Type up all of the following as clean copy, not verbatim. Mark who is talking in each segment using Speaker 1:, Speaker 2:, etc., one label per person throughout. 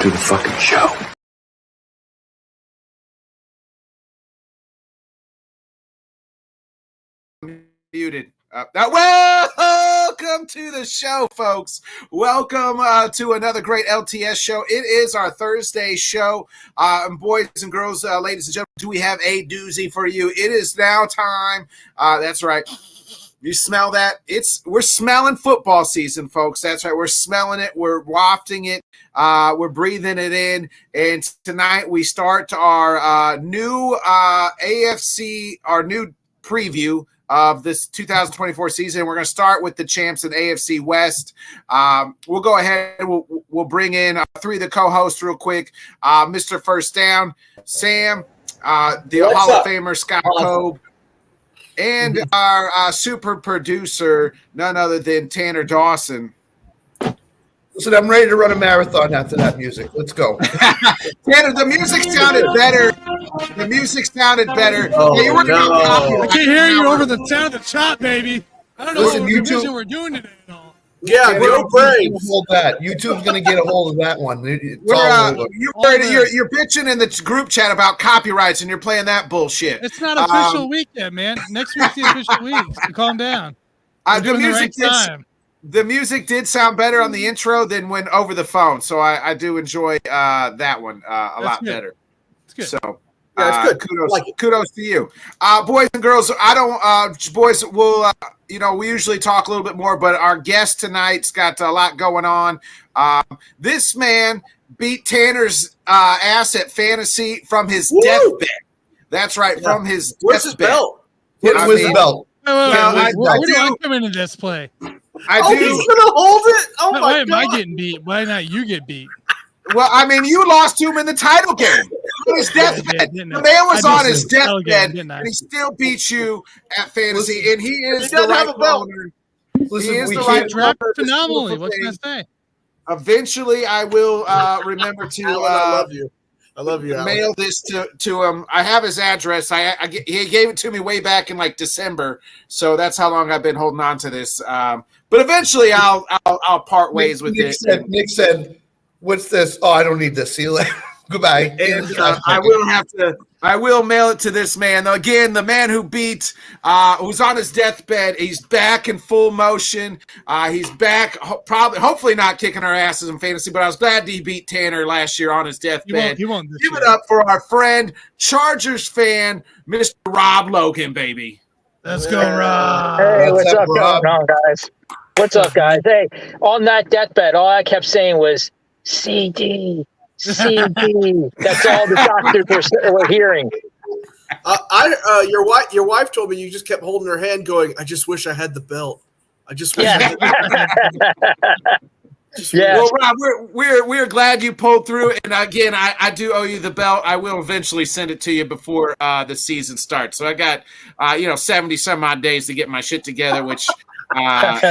Speaker 1: to the fucking show.
Speaker 2: Muted. Welcome to the show, folks. Welcome to another great LTS show. It is our Thursday show. And boys and girls, ladies and gentlemen, do we have a doozy for you? It is now time. That's right. You smell that? We're smelling football season, folks. That's right. We're smelling it. We're wafting it. We're breathing it in. And tonight we start our new AFC, our new preview of this 2024 season. We're going to start with the champs in AFC West. We'll go ahead. We'll bring in three of the co-hosts real quick. Mr. First Down, Sam, the Hall of Famer, Scott Cobe, and our super producer, none other than Tanner Dawson.
Speaker 3: Listen, I'm ready to run a marathon after that music. Let's go.
Speaker 2: Tanner, the music sounded better. The music sounded better.
Speaker 3: Oh,
Speaker 2: hey,
Speaker 3: no.
Speaker 4: I can't hear you over the sound of the chop, baby. I don't know
Speaker 3: Listen,
Speaker 4: what division we're doing today at all.
Speaker 3: Yeah, no brains. Hold that. YouTube's going to get a hold of that one.
Speaker 2: You're bitching in the group chat about copyrights, and you're playing that bullshit.
Speaker 4: It's not official week yet, man. Next week's the official week. So calm down.
Speaker 2: The music did sound better on the intro than when over the phone, so I do enjoy that one a lot better.
Speaker 4: It's good.
Speaker 2: So.
Speaker 3: Yeah, it's good.
Speaker 2: Kudos to you, boys and girls. Boys. We usually talk a little bit more, but our guest tonight's got a lot going on. This man beat Tanner's ass at fantasy from his deathbed. That's right, from his
Speaker 3: Where's
Speaker 2: deathbed.
Speaker 3: his belt? Where's the belt?
Speaker 4: Where do I come into this play?
Speaker 2: I do.
Speaker 3: He's gonna hold it. Oh my
Speaker 4: Why am
Speaker 3: God.
Speaker 4: I getting beat? Why not you get beat?
Speaker 2: Well, I mean, you lost to him in the title game. On his deathbed. The man was on his deathbed, and he still beat you at fantasy. And he is the right owner.
Speaker 3: Listen,
Speaker 4: We can't draft phenomenally. What can I say?
Speaker 2: Eventually, I will remember to.
Speaker 3: I love you.
Speaker 2: Mail this to him. I have his address. He gave it to me way back in like December, so that's how long I've been holding on to this. But eventually, I'll part ways with it.
Speaker 3: Nick said, "What's this? Oh, I don't need this. See you later. Goodbye."
Speaker 2: And I will mail it to this man. Again, the man who beat, who's on his deathbed. He's back in full motion. He's back, hopefully not kicking our asses in fantasy, but I was glad he beat Tanner last year on his deathbed.
Speaker 4: He won't
Speaker 2: Give it up for our friend, Chargers fan, Mr. Rob Logan, baby.
Speaker 4: Let's go, Rob.
Speaker 5: Hey, what's up going on, guys? What's up, guys? Hey, on that deathbed, all I kept saying was CD. CD. That's all the doctors were hearing.
Speaker 3: Your wife told me you just kept holding her hand, going, "I just wish I had the belt. I just wish." I had the
Speaker 5: Yeah.
Speaker 2: Well, Rob, we're glad you pulled through, and again, I do owe you the belt. I will eventually send it to you before the season starts. So I got 70 some odd days to get my shit together, which that's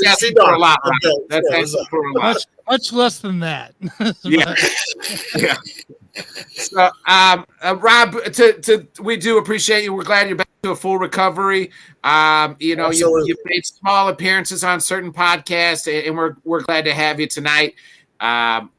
Speaker 2: asking for a lot. Right? That's asking for a lot.
Speaker 4: Much less than that.
Speaker 2: Yeah. Yeah. So, Rob, we do appreciate you. We're glad you're back to a full recovery. You've made small appearances on certain podcasts, and we're glad to have you tonight.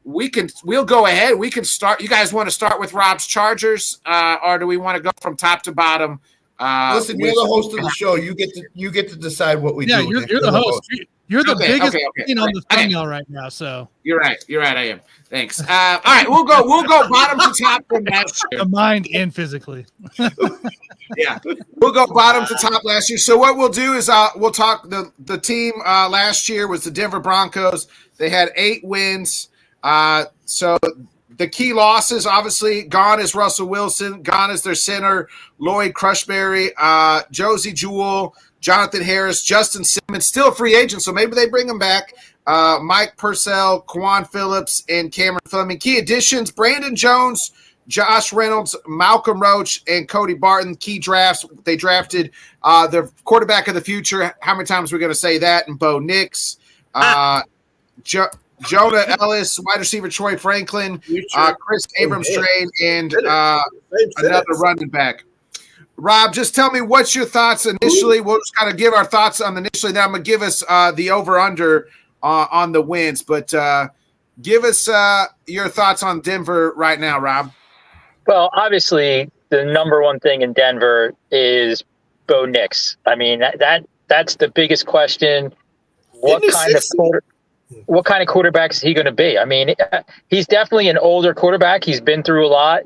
Speaker 2: We'll go ahead. We can start. You guys want to start with Rob's Chargers, or do we want to go from top to bottom?
Speaker 3: Listen, you're the host of the show. You get to decide what we do.
Speaker 4: Yeah, you're the host. You're the biggest thing on the thumbnail right now. So
Speaker 2: you're right. I am. Thanks. All right, we'll go bottom to top from last year.
Speaker 4: Mind and physically.
Speaker 2: Yeah, we'll go bottom to top last year. So what we'll do is we'll talk. The team last year was the Denver Broncos. They had 8 wins. So the key losses, obviously, gone is Russell Wilson. Gone is their center, Lloyd Crushberry, Josie Jewell, Jonathan Harris, Justin Simmons, still a free agent, so maybe they bring him back. Mike Purcell, Quan Phillips, and Cameron Fleming. Key additions, Brandon Jones, Josh Reynolds, Malcolm Roach, and Cody Barton. Key drafts. They drafted their quarterback of the future. How many times are we going to say that? And Bo Nix. Jonah Ellis, wide receiver Troy Franklin, Chris Abrams-Drain, and another running back. Rob, just tell me what's your thoughts initially. We'll just kind of give our thoughts on initially. Then I'm going to give us the over-under on the wins. But Give us your thoughts on Denver right now, Rob.
Speaker 5: Well, obviously, the number one thing in Denver is Bo Nix. I mean, that's the biggest question. What kind of quarterback is he going to be? I mean, he's definitely an older quarterback. He's been through a lot.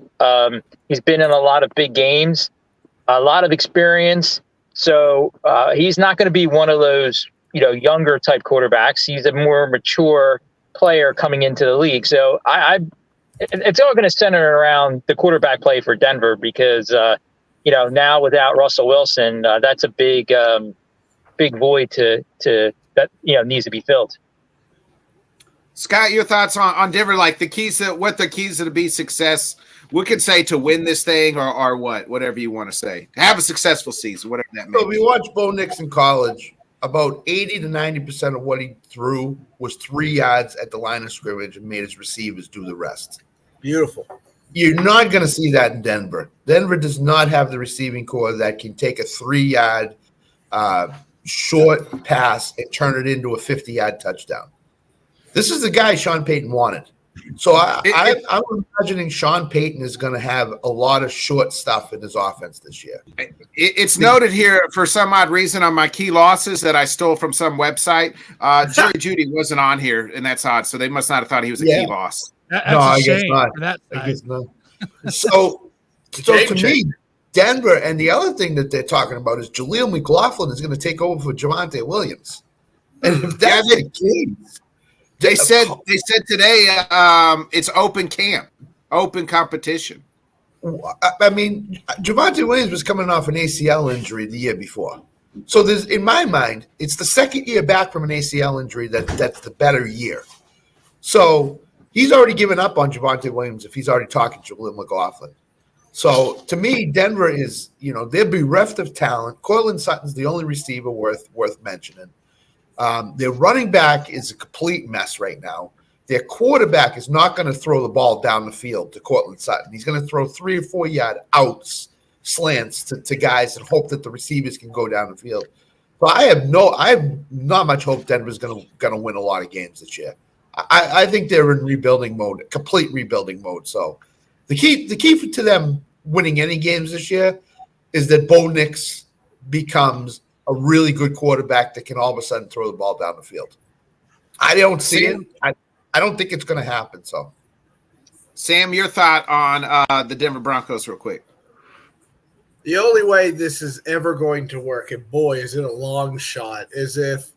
Speaker 5: He's been in a lot of big games, a lot of experience. So he's not going to be one of those, younger type quarterbacks. He's a more mature player coming into the league. So it's all going to center around the quarterback play for Denver because, now without Russell Wilson, that's a big void that needs to be filled.
Speaker 2: Scott, your thoughts on Denver, like what the keys to be success, we could say to win this thing or whatever you want to say. Have a successful season, whatever that means.
Speaker 3: So we watched Bo Nix in college. About 80 to 90% of what he threw was 3 yards at the line of scrimmage and made his receivers do the rest.
Speaker 1: Beautiful.
Speaker 3: You're not going to see that in Denver. Denver does not have the receiving core that can take a 3-yard short pass and turn it into a 50-yard touchdown. This is the guy Sean Payton wanted. So I'm imagining Sean Payton is going to have a lot of short stuff in his offense this year.
Speaker 2: It's noted here for some odd reason on my key losses that I stole from some website. Jerry Jeudy wasn't on here, and that's odd. So they must not have thought he was a key loss.
Speaker 3: I guess not. I guess not. So to me, Denver, and the other thing that they're talking about is Jaleel McLaughlin is going to take over for Javonte Williams. And if that's the case,
Speaker 2: They said today it's open camp, open competition.
Speaker 3: I mean, Javonte Williams was coming off an ACL injury the year before. So there's, in my mind, it's the second year back from an ACL injury that's the better year. So he's already given up on Javonte Williams if he's already talking to Jaleel McLaughlin. So to me, Denver is, they're bereft of talent. Cortland Sutton's the only receiver worth mentioning. Their running back is a complete mess right now. Their quarterback is not going to throw the ball down the field to Cortland Sutton. He's going to throw 3 or 4 yard outs, slants to guys and hope that the receivers can go down the field. But I have not much hope Denver's going to win a lot of games this year. I think they're in rebuilding mode, complete rebuilding mode. So the key to them winning any games this year is that Bo Nix becomes a really good quarterback that can all of a sudden throw the ball down the field. I don't see it. I don't think it's going to happen. So,
Speaker 2: Sam, your thought on the Denver Broncos real quick.
Speaker 1: The only way this is ever going to work, and boy, is it a long shot, is if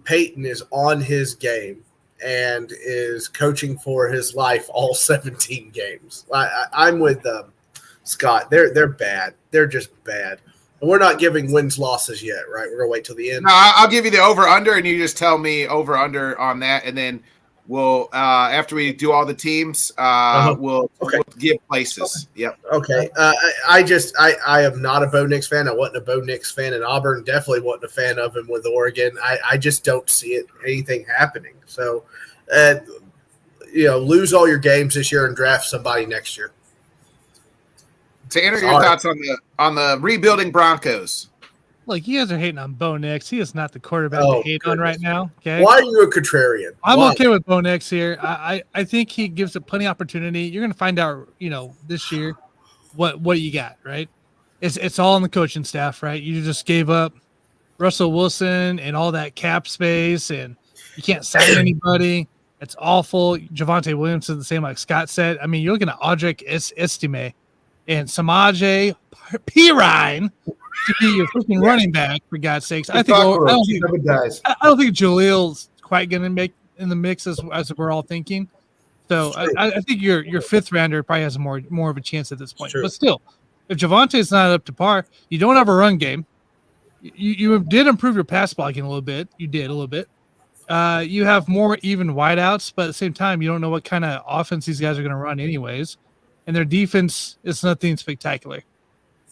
Speaker 1: Peyton is on his game and is coaching for his life all 17 games. I'm with Scott. They're bad. They're just bad. And we're not giving wins losses yet, right? We're going to wait till the end.
Speaker 2: No, I'll give you the over-under, and you just tell me over-under on that, and then we'll after we do all the teams, we'll give places. Okay. Yep.
Speaker 1: Okay. I am not a Bo Nix fan. I wasn't a Bo Nix fan in Auburn. Definitely wasn't a fan of him with Oregon. I just don't see anything happening. So, lose all your games this year and draft somebody next year.
Speaker 2: Tanner, your thoughts on the rebuilding Broncos?
Speaker 4: Look, you guys are hating on Bo Nix. He is not the quarterback to hate on right now. Okay,
Speaker 1: why are you a contrarian?
Speaker 4: I'm okay with Bo Nix here. I think he gives it plenty of opportunity. You're going to find out, this year what you got, right? It's all on the coaching staff, right? You just gave up Russell Wilson and all that cap space, and you can't sign anybody. It's awful. Javonte Williams is the same, like Scott said. I mean, you're looking at Audric Estime and Samaje Perine to be your freaking running back, for God's sakes. I don't think Jaleel's quite going to make in the mix as we're all thinking. So I think your fifth rounder probably has more of a chance at this point. But still, if Javonte's not up to par, you don't have a run game. You did improve your pass blocking a little bit. You did a little bit. You have more even wideouts, but at the same time, you don't know what kind of offense these guys are going to run anyways. And their defense is nothing spectacular.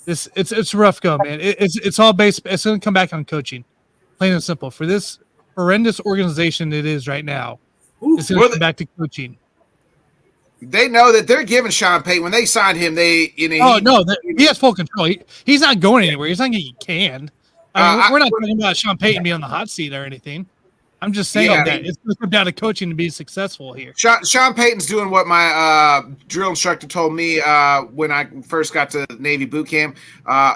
Speaker 4: It's rough go, man. It's all based. It's going to come back on coaching, plain and simple. For this horrendous organization it is right now, it's going to come back to coaching.
Speaker 2: They know that they're giving Sean Payton when they signed him. He
Speaker 4: has full control. He's not going anywhere. He's not getting canned. We're not talking about Sean Payton being on the hot seat or anything. I'm just saying
Speaker 2: Yeah.
Speaker 4: that it's going to come down to coaching to be successful here.
Speaker 2: Sean Payton's doing what my drill instructor told me when I first got to Navy boot camp.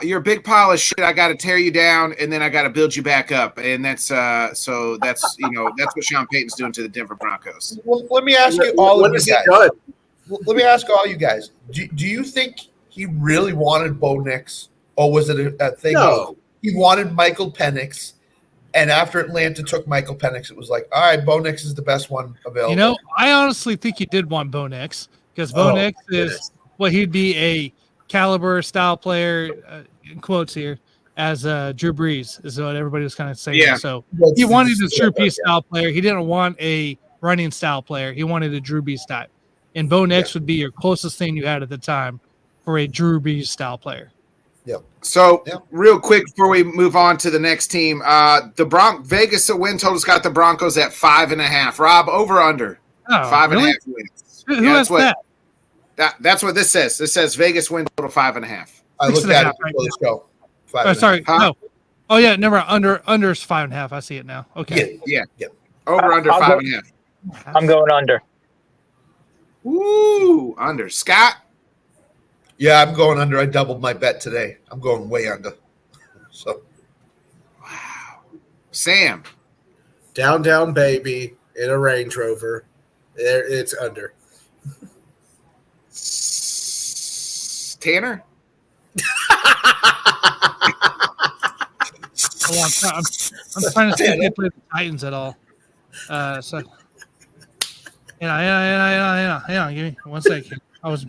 Speaker 2: You're a big pile of shit. I got to tear you down, and then I got to build you back up. And that's that's what Sean Payton's doing to the Denver Broncos.
Speaker 3: Well, let me ask you all of
Speaker 1: When is
Speaker 3: you
Speaker 1: he
Speaker 3: guys.
Speaker 1: done?
Speaker 3: Let me ask all you guys. Do you think he really wanted Bo Nix, or was it a thing?
Speaker 1: No.
Speaker 3: Of he wanted Michael Penix, and after Atlanta took Michael Penix, it was like, all right, Bo Nix is the best one available.
Speaker 4: You know, I honestly think he did want Bo Nix because Bo Nix is he'd be a caliber style player, in quotes here, as Drew Brees is what everybody was kind of saying.
Speaker 2: Yeah.
Speaker 4: So he wanted a Drew Brees style player. He didn't want a running style player. He wanted a Drew Brees style. And Bo Nix would be your closest thing you had at the time for a Drew Brees style player.
Speaker 3: Yep.
Speaker 2: So real quick before we move on to the next team, Vegas win total's got the Broncos at 5.5. Rob, over under 5.5 wins.
Speaker 4: Who has that?
Speaker 2: That's what this says. This says Vegas win total 5.5.
Speaker 3: I looked at it before the show.
Speaker 4: Sorry,
Speaker 2: Huh?
Speaker 4: no. Oh yeah, never under is 5.5. I see it now. Okay.
Speaker 3: Yeah.
Speaker 2: Over under
Speaker 5: I'll
Speaker 2: 5.5.
Speaker 5: I'm going under.
Speaker 2: Ooh, under. Scott?
Speaker 3: Yeah, I'm going under. I doubled my bet today. I'm going way under. So,
Speaker 2: Wow. Sam?
Speaker 1: Down, baby, in a Range Rover. It's under.
Speaker 2: Tanner?
Speaker 4: Hold on, I'm trying to see if they play the Titans at all. So, hang on, give me 1 second.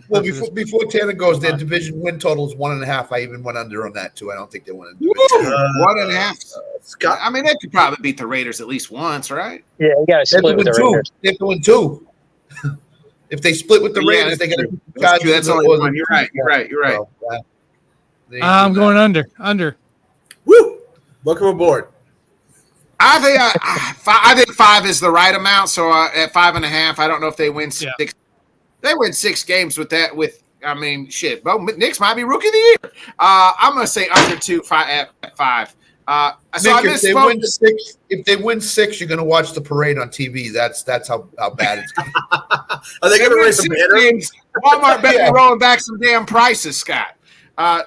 Speaker 3: well, before Tanner goes, their division win total is 1.5. I even went under on that too. I don't think they won.
Speaker 2: 1.5.
Speaker 1: Scott,
Speaker 2: I mean, they could probably beat the Raiders at least once, right?
Speaker 5: Yeah, you got to split with the Raiders.
Speaker 3: They have to win 2. If they split with the Raiders, they got to.
Speaker 2: That's only one. You're right.
Speaker 3: So,
Speaker 4: I'm going under.
Speaker 1: woo! Welcome aboard.
Speaker 2: I think 5 is the right amount. So at 5.5, I don't know if they win 6.
Speaker 4: Yeah.
Speaker 2: They win 6 games with that. I mean, shit. Bo Nix might be rookie of the year. I'm gonna say under 2, 5 at 5. So
Speaker 3: Nick, if they win 6, you're gonna watch the parade on TV. That's how bad it's going.
Speaker 1: Are they going to raise some banner?
Speaker 2: Walmart better be rolling back some damn prices, Scott.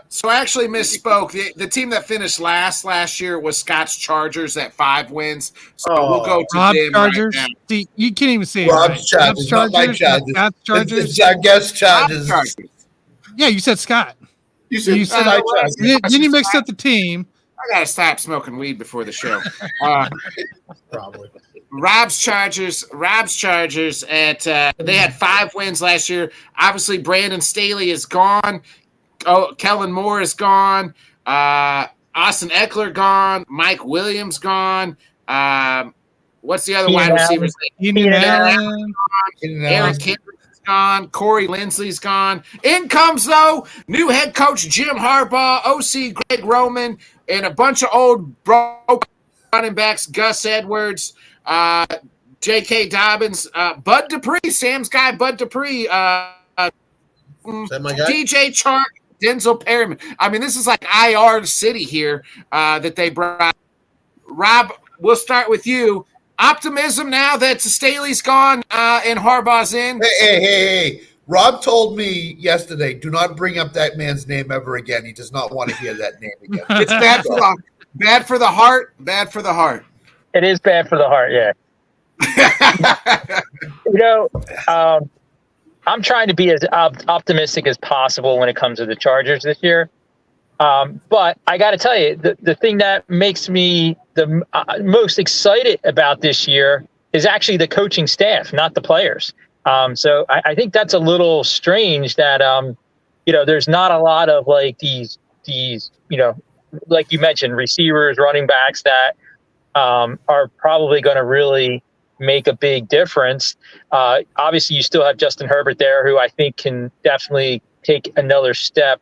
Speaker 2: So I actually misspoke. The team that finished last year was Scott's Chargers at 5 wins. So we'll go to
Speaker 4: Rob's
Speaker 2: them
Speaker 4: Chargers.
Speaker 2: right now.
Speaker 4: See, you can't even see it.
Speaker 3: Rob's Chargers, not my Chargers.
Speaker 4: Scott's Chargers.
Speaker 3: It's our guest Chargers.
Speaker 2: Chargers.
Speaker 4: Yeah, you said Scott.
Speaker 3: You said
Speaker 2: I-
Speaker 3: my Chargers.
Speaker 4: Then you mixed up the team.
Speaker 2: I gotta stop smoking weed before the show.
Speaker 1: Probably.
Speaker 2: Rob's Chargers at they had 5 wins last year. Obviously, Brandon Staley is gone. Oh, Kellen Moore is gone. Austin Eckler gone. Mike Williams gone. What's the other
Speaker 5: Keenan
Speaker 2: wide
Speaker 5: Allen.
Speaker 2: receivers?
Speaker 4: Keenan
Speaker 2: Allen.
Speaker 4: Allen.
Speaker 2: Eric Kendrick's gone. Corey Linsley's gone. In comes, though, new head coach Jim Harbaugh, OC Greg Roman, and a bunch of old broke running backs, Gus Edwards, J.K. Dobbins, Bud Dupree, Sam's guy, Bud Dupree,
Speaker 1: Is that my guy?
Speaker 2: DJ Chark, Denzel Perryman. I mean, this is like IR city here that they brought. Rob, we'll start with you. Optimism now that Staley's gone and Harbaugh's in.
Speaker 3: Hey. Rob told me yesterday, do not bring up that man's name ever again. He does not want to hear that name again.
Speaker 2: It's bad for the heart. Bad for the heart.
Speaker 5: It is bad for the heart, yeah. I'm trying to be as optimistic as possible when it comes to the Chargers this year. But I got to tell you, the thing that makes me the most excited about this year is actually the coaching staff, not the players. So I think that's a little strange that, there's not a lot of like these, like you mentioned, receivers, running backs that are probably going to really make a big difference. Obviously, you still have Justin Herbert there, who I think can definitely take another step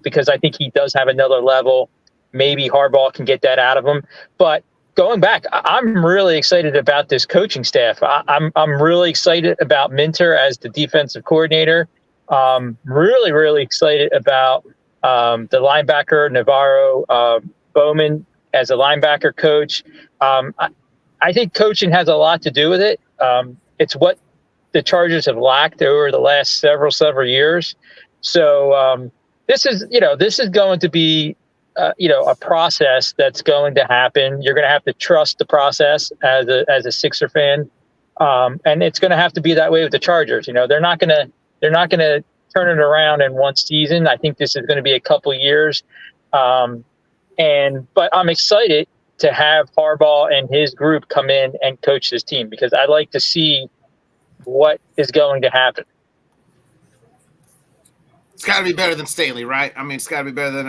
Speaker 5: because I think he does have another level. Maybe Harbaugh can get that out of him. But going back, I'm really excited about this coaching staff. I'm really excited about Minter as the defensive coordinator. Really, really excited about the linebacker, Navarro Bowman, as a linebacker coach. I I think coaching has a lot to do with it. It's what the Chargers have lacked over the last several years. So this is going to be a process that's going to happen. You're going to have to trust the process as a Sixer fan, and it's going to have to be that way with the Chargers. They're not going to turn it around in one season. I think this is going to be a couple years, but I'm excited to have Harbaugh and his group come in and coach this team because I'd like to see what is going to happen.
Speaker 2: It's got to be better than Staley, right? I mean, it's got to be better than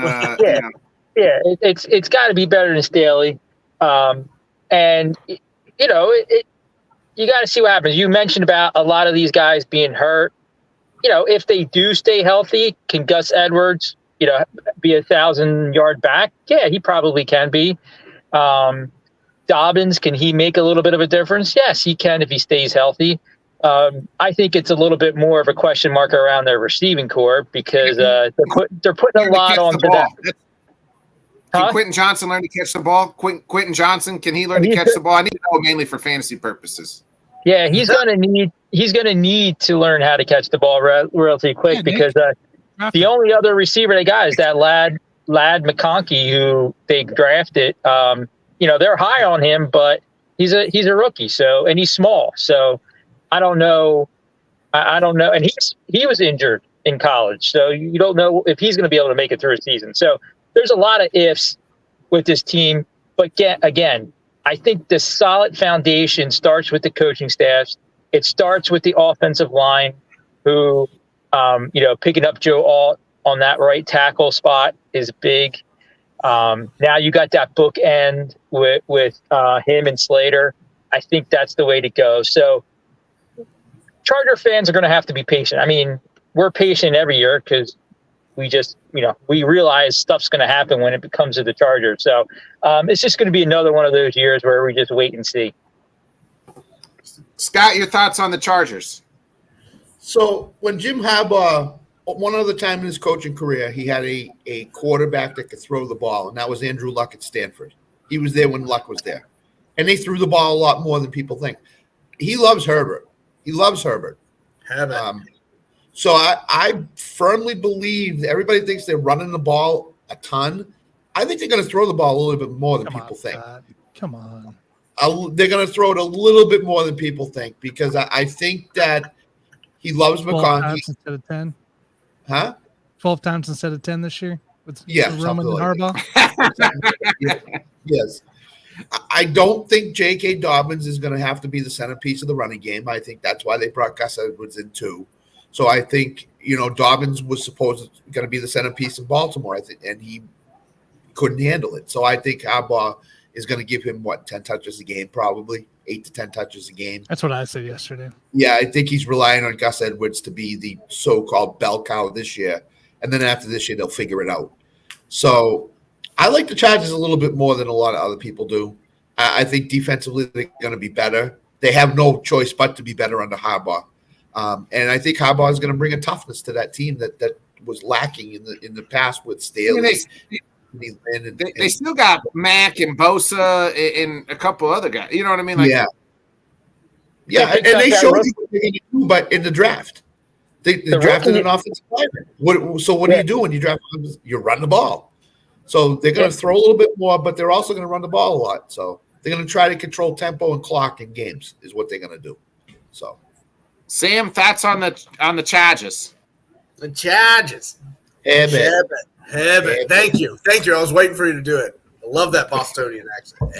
Speaker 5: Yeah, it's got to be better than Staley, and you got to see what happens. You mentioned about a lot of these guys being hurt. If they do stay healthy, can Gus Edwards, be 1,000-yard back? Yeah, he probably can be. Dobbins, can he make a little bit of a difference? Yes, he can if he stays healthy. I think it's a little bit more of a question mark around their receiving core because they're putting a lot onto that.
Speaker 2: Can Quentin Johnson learn to catch the ball? Quentin Johnson, can he learn to catch the ball? I need to know mainly for fantasy purposes.
Speaker 5: Yeah, he's gonna need to learn how to catch the ball relatively quick because the only other receiver they got is that lad McConkey who they drafted. They're high on him, but he's a rookie, and he's small. So I don't know. I don't know. And he was injured in college, so you don't know if he's going to be able to make it through a season. So there's a lot of ifs with this team. But again, I think the solid foundation starts with the coaching staffs. It starts with the offensive line, who, picking up Joe Alt on that right tackle spot is big. Now you got that bookend with him and Slater. I think that's the way to go. So Charger fans are going to have to be patient. I mean, we're patient every year because we just, we realize stuff's going to happen when it comes to the Chargers. So it's just going to be another one of those years where we just wait and see.
Speaker 2: Scott, your thoughts on the Chargers?
Speaker 3: So when Jim Harbaugh, one other time in his coaching career, he had a quarterback that could throw the ball, and that was Andrew Luck at Stanford. He was there when Luck was there. And they threw the ball a lot more than people think. He loves Herbert. So I firmly believe that everybody thinks they're running the ball a ton. I think they're going to throw the ball a little bit more than people think.
Speaker 4: Come on.
Speaker 3: They're going to throw it a little bit more than people think because I think that he loves McConkey.
Speaker 4: Instead of 10?
Speaker 3: Huh?
Speaker 4: 12 times instead of 10 this year? With
Speaker 3: Roman
Speaker 4: and Harbaugh?
Speaker 3: Yes. I don't think J.K. Dobbins is going to have to be the centerpiece of the running game. I think that's why they brought Gus Edwards in too. So I think, Dobbins was supposed to going to be the centerpiece in Baltimore, and he couldn't handle it. So I think Harbaugh is going to give him, 10 touches a game, probably 8 to 10 touches a game.
Speaker 4: That's what I said yesterday.
Speaker 3: Yeah, I think he's relying on Gus Edwards to be the so-called bell cow this year. And then after this year, they'll figure it out. So I like the Chargers a little bit more than a lot of other people do. I think defensively they're going to be better. They have no choice but to be better under Harbaugh. And I think Harbaugh is going to bring a toughness to that team that was lacking in the past with Staley.
Speaker 2: They still got Mack and Bosa and a couple other guys. You know what I mean?
Speaker 3: Yeah, and they showed you what they're going to do, but in the draft. They drafted an offensive lineman. So what do you do when you draft? You run the ball. So they're going to throw a little bit more, but they're also going to run the ball a lot. So they're going to try to control tempo and clock in games is what they're going to do. So,
Speaker 2: Sam, thoughts on the Chargers?
Speaker 1: The Chargers. Heaven. Thank you. I was waiting for you to do it. I love that Bostonian accent.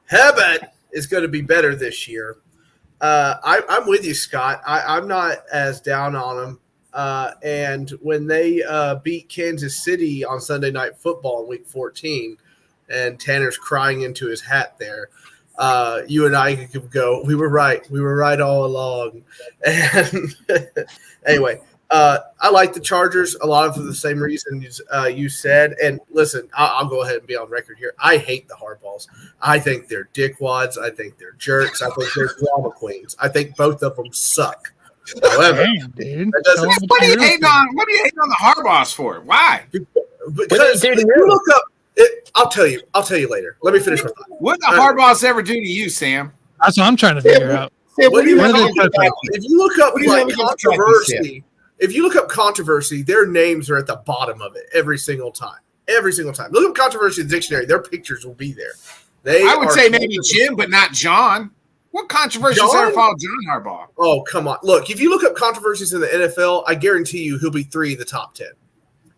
Speaker 1: Heaven is going to be better this year. I'm with you, Scott. I'm not as down on them. And when they beat Kansas City on Sunday Night Football in Week 14, and Tanner's crying into his hat there, you and I could go, we were right. We were right all along. And anyway, I like the Chargers a lot for the same reasons you said. And listen, I'll go ahead and be on record here. I hate the Hardballs. I think they're dickwads. I think they're jerks. I think they're drama queens. I think both of them suck. However,
Speaker 2: what are you hating on the Harbaughs for? Why?
Speaker 1: Because if I'll tell you later. Let me finish my thought.
Speaker 2: What did the Hardballs ever do to you, Sam?
Speaker 4: That's what I'm trying to figure out.
Speaker 3: Sam,
Speaker 1: What do you
Speaker 4: Where
Speaker 1: have
Speaker 4: are they
Speaker 1: against
Speaker 4: touching?
Speaker 1: if you look up
Speaker 3: What do you
Speaker 1: like
Speaker 3: have against
Speaker 1: controversy, if you look up controversy, their names are at the bottom of it every single time. Every single time. Look up controversy in the dictionary. Their pictures will be there.
Speaker 2: I would say maybe Jim, but not John. What controversies
Speaker 1: John?
Speaker 2: ever followed John Harbaugh?
Speaker 1: Oh, come on. Look, if you look up controversies in the NFL, I guarantee you he'll be 3 of the top 10.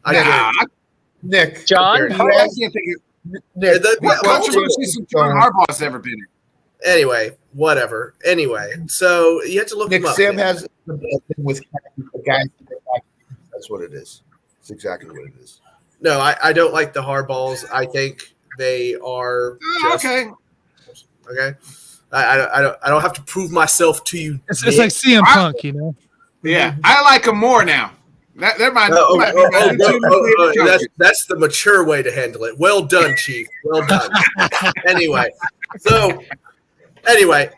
Speaker 1: I guarantee.
Speaker 3: Nick.
Speaker 5: John?
Speaker 2: I can't think of
Speaker 3: Nick.
Speaker 2: what
Speaker 1: Well,
Speaker 2: controversies have John Harbaugh's ever been in.
Speaker 1: Anyway, whatever. Anyway, so you have to look
Speaker 3: Nick,
Speaker 1: him up.
Speaker 3: Sam has the thing with the guys. That's what it is. It's exactly what it is.
Speaker 1: No, I don't like the Hardballs. I think they are
Speaker 2: Okay.
Speaker 1: Okay. I don't have to prove myself to you.
Speaker 4: It's like CM Punk, you know.
Speaker 2: Yeah, I like him more now. That might be
Speaker 1: that's the mature way to handle it. Well done, Chief. Well done. Anyway,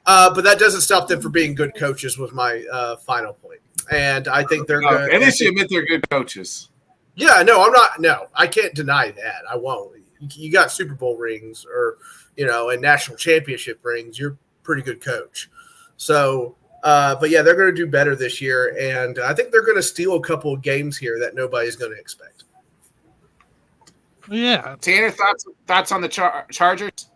Speaker 1: but that doesn't stop them from being good coaches. Was my final point, and I think they're good.
Speaker 2: At least you admit they're good coaches.
Speaker 1: Yeah, no, I'm not. No, I can't deny that. I won't. You got Super Bowl rings, or and national championship rings. You're a pretty good coach. So. But yeah, they're going to do better this year, and I think they're going to steal a couple of games here that nobody's going to expect.
Speaker 4: Yeah,
Speaker 2: Tanner, thoughts on the Chargers?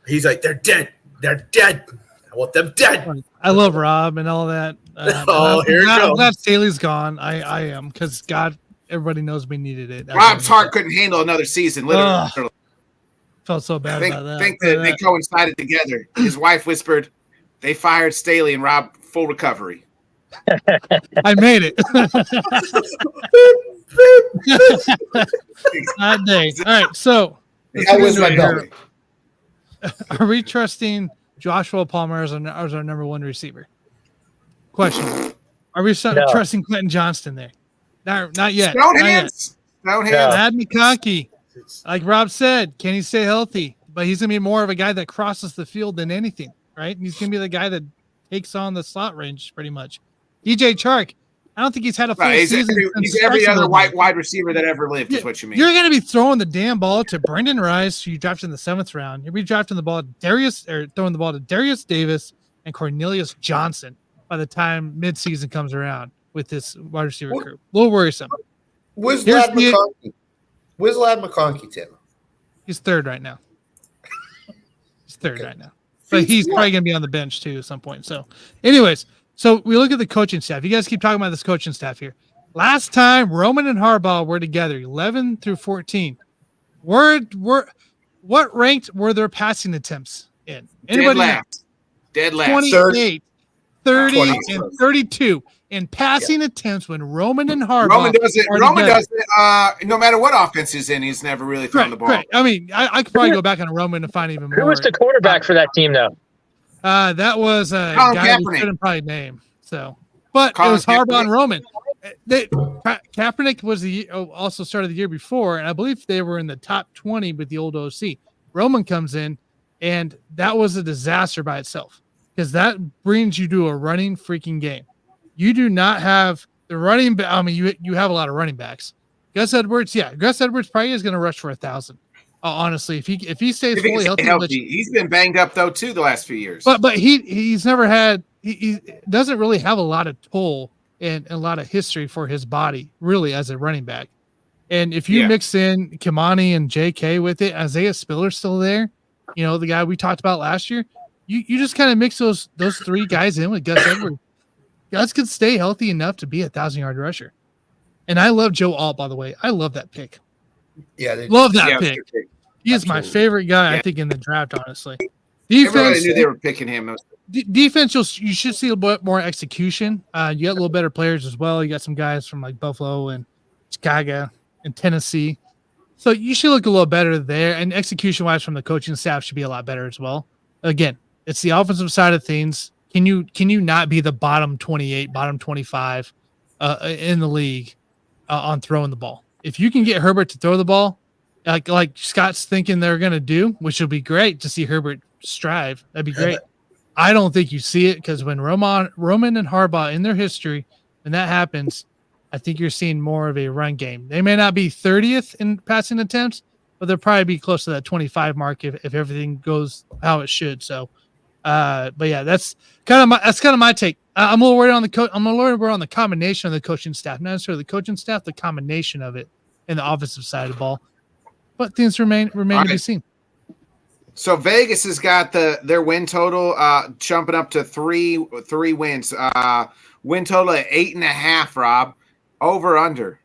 Speaker 1: He's like, they're dead. They're dead. I want them dead.
Speaker 4: I love Rob and all that.
Speaker 1: Here it
Speaker 4: I'm
Speaker 1: goes.
Speaker 4: glad Staley's gone. I am, because God, everybody knows we needed it.
Speaker 2: Rob's heart couldn't handle another season. Literally,
Speaker 4: felt so bad about that.
Speaker 2: I think that they coincided together. His wife whispered, "They fired Staley and Rob." Full recovery.
Speaker 4: I made it. That day. All right, so
Speaker 3: That was my belly.
Speaker 4: are we trusting Joshua Palmer as our number one receiver? Question. Are we trusting Clinton Johnston there? Not yet.
Speaker 2: Stonehands.
Speaker 4: Add McConkey. Like Rob said, can he stay healthy? But he's going to be more of a guy that crosses the field than anything, right? He's going to be the guy that takes on the slot range pretty much. DJ Chark, I don't think he's had a full season.
Speaker 2: He's every other wide receiver that ever lived, is what you mean.
Speaker 4: You're going to be throwing the damn ball to Brendan Rice, who you drafted in the 7th round. You'll be drafting the ball throwing the ball to Darius Davis and Cornelius Johnson by the time midseason comes around with this wide receiver group. A little worrisome.
Speaker 3: Where's Lad McConkey? Where's Lad McConkey, Tim?
Speaker 4: He's 3rd right now. But he's probably going to be on the bench too at some point. So, anyways, we look at the coaching staff. You guys keep talking about this coaching staff here. Last time Roman and Harbaugh were together, 11 through 14. What ranked were their passing attempts in? Anybody?
Speaker 2: Dead last.
Speaker 4: 28, 30, and 32 in passing attempts when Roman and Harbaugh.
Speaker 2: Roman does it. No matter what offense he's in, he's never really thrown the ball.
Speaker 4: Right. I mean, I could probably go back on Roman and find even more.
Speaker 5: Who was the quarterback for that team, though?
Speaker 4: That was a guy we couldn't probably name. So, but
Speaker 2: Colin
Speaker 4: it was Harbaugh
Speaker 2: Kaepernick.
Speaker 4: and Roman. Kaepernick was also started the year before, and I believe they were in the top 20 with the old OC. Roman comes in, and that was a disaster by itself because that brings you to a running freaking game. You do not have the running back. I mean, you have a lot of running backs. Gus Edwards probably is going to rush for 1,000. Honestly, if he stays fully healthy,
Speaker 2: he's been banged up though too the last few years.
Speaker 4: But he's never had. He doesn't really have a lot of toll and a lot of history for his body, really, as a running back. And if you mix in Kimani and J.K. with it, Isaiah Spiller's still there. The guy we talked about last year. You just kind of mix those 3 guys in with Gus Edwards. Gus could stay healthy enough to be a 1,000-yard rusher. And I love Joe Alt, by the way. I love that pick.
Speaker 3: Yeah,
Speaker 4: love that pick. He is my favorite guy, I think, in the draft, honestly. Defense,
Speaker 2: everybody knew they were picking him.
Speaker 4: Defense, you should see a bit more execution. You got a little better players as well. You got some guys from like Buffalo and Chicago and Tennessee. So you should look a little better there. And execution-wise from the coaching staff should be a lot better as well. Again, it's the offensive side of things. Can you not be the bottom 28, bottom 25 in the league on throwing the ball? If you can get Herbert to throw the ball, like Scott's thinking they're going to do, which will be great to see Herbert strive. That'd be great. I don't think you see it because when Roman and Harbaugh in their history, when that happens, I think you're seeing more of a run game. They may not be 30th in passing attempts, but they'll probably be close to that 25 mark if everything goes how it should. So, but yeah, that's kind of my take. I'm a little worried on I'm a little worried on the combination of the coaching staff, not necessarily the coaching staff, the combination of it in the offensive side of the ball. But things remain to be seen.
Speaker 2: So Vegas has got their win total jumping up to three wins. Win total at 8.5. Rob, over under.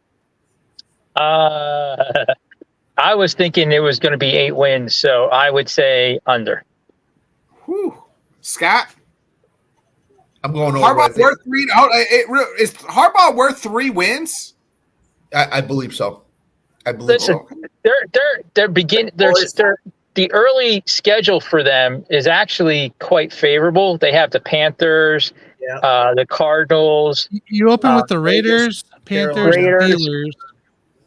Speaker 5: I was thinking it was going to be 8 wins, so I would say under.
Speaker 2: Whew. Scott,
Speaker 3: I'm going over.
Speaker 2: Harbaugh worth 3. Is Harbaugh worth 3 wins?
Speaker 3: I believe so. I believe
Speaker 5: Listen,
Speaker 3: so.
Speaker 5: The early schedule for them is actually quite favorable. They have the Panthers, the Cardinals.
Speaker 4: You open with the Raiders, Panthers,
Speaker 5: Raiders.
Speaker 4: Steelers,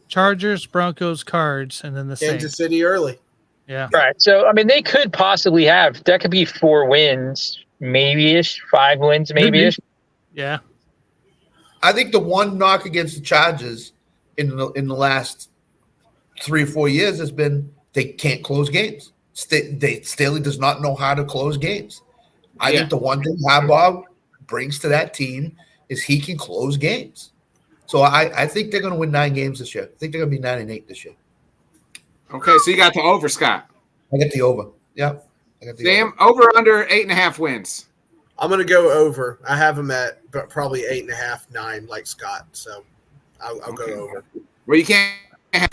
Speaker 4: Chargers, Broncos, Cards, and then the Saints.
Speaker 1: Kansas City early.
Speaker 4: Yeah.
Speaker 5: Right. So, I mean, they could possibly that could be 4 wins, maybe-ish, 5 wins, maybe-ish.
Speaker 4: Yeah.
Speaker 3: I think the one knock against the Chargers in the last 3 or 4 years has been they can't close games. Staley does not know how to close games. I think the one thing Harbaugh brings to that team is he can close games. So I think they're going to win 9 games this year. I think they're going to be 9-8 this year.
Speaker 2: Okay, so you got the over, Scott.
Speaker 3: I got the over. Yeah.
Speaker 2: Sam, over under 8.5 wins.
Speaker 1: I'm going to go over. I have them at probably 8.5, 9, like Scott. So I'll go over.
Speaker 2: Well, you can't have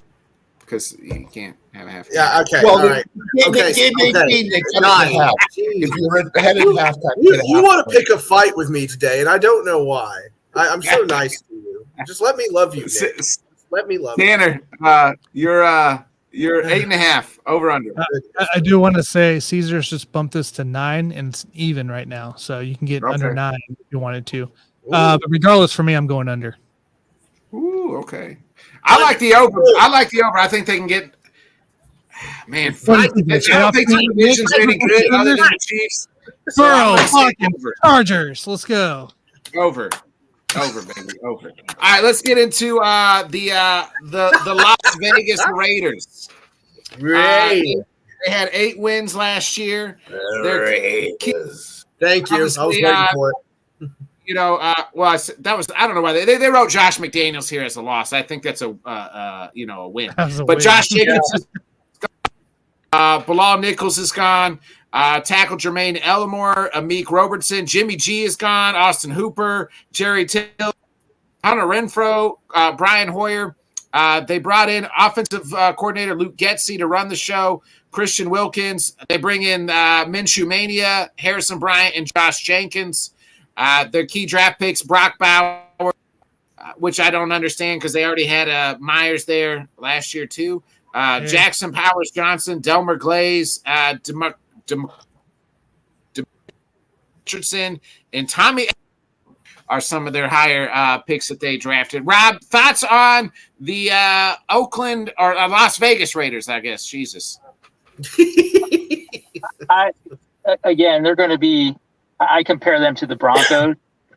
Speaker 2: because you can't have a half.
Speaker 1: Yeah. Okay.
Speaker 3: Well,
Speaker 1: all right.
Speaker 3: They gave 18. They cut it in half. If you're ahead in halftime,
Speaker 1: you want to pick a fight with me today, and I don't know why. I'm so nice to you. Just let me love you, Nick. Let me love
Speaker 2: Tanner, you're 8.5 over under.
Speaker 4: I do want to say Caesars just bumped this to 9, and it's even right now, so you can get under 9 if you wanted to. But regardless, for me, I'm going under.
Speaker 2: Ooh, okay. I like the over. I think they can get. Man, I don't think the division's any good other than the Chiefs. So
Speaker 4: fucking Chargers. Let's go.
Speaker 2: Over, baby, over. All right, let's get into the Las Vegas Raiders. They had 8 wins last year.
Speaker 1: Thank you. I was waiting for it.
Speaker 2: You know, that was I don't know why they wrote Josh McDaniels here as a loss. I think that's a win. But Josh Jacobs is gone. Bilal Nichols is gone. Tackle Jermaine Ellimore, Amik Robertson, Jimmy G is gone. Austin Hooper, Jerry Till, Hunter Renfro, Brian Hoyer. They brought in offensive coordinator Luke Getsy to run the show. Christian Wilkins. They bring in Minshew Mania, Harrison Bryant, and Josh Jenkins. Their key draft picks, Brock Bowers, which I don't understand because they already had Myers there last year too. Jackson Powers Johnson, Delmer Glaze, Richardson, and Tommy are some of their higher picks that they drafted. Rob, thoughts on the Oakland or Las Vegas Raiders, I guess. Jesus.
Speaker 5: Again, they're going to be – I compare them to the Broncos.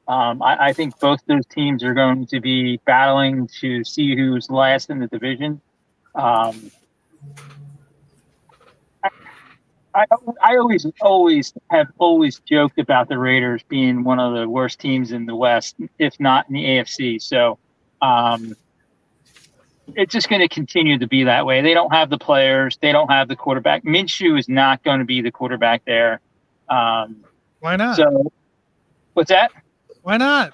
Speaker 5: I think both those teams are going to be battling to see who's last in the division. I always joked about the Raiders being one of the worst teams in the West, if not in the AFC. So it's just going to continue to be that way. They don't have the players. They don't have the quarterback. Minshew is not going to be the quarterback there.
Speaker 4: Why not?
Speaker 5: So, what's that?
Speaker 4: Why not?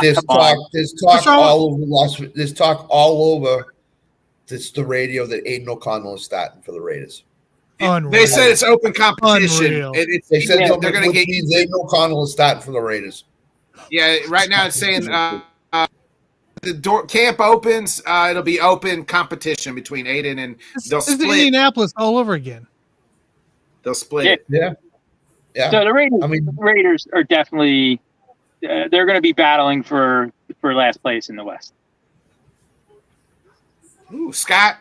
Speaker 3: There's talk all over the radio that Aiden O'Connell is starting for the Raiders.
Speaker 4: Unreal.
Speaker 2: They said it's open competition.
Speaker 3: They said they're going to get Aiden O'Connell is starting for the Raiders.
Speaker 2: Yeah, right now it's saying the camp opens. It'll be open competition between Aiden and they'll split.
Speaker 4: Indianapolis all over again.
Speaker 2: They'll split it.
Speaker 3: Yeah. Yeah.
Speaker 5: So the Raiders are definitely they're going to be battling for last place in the West.
Speaker 2: Ooh, Scott.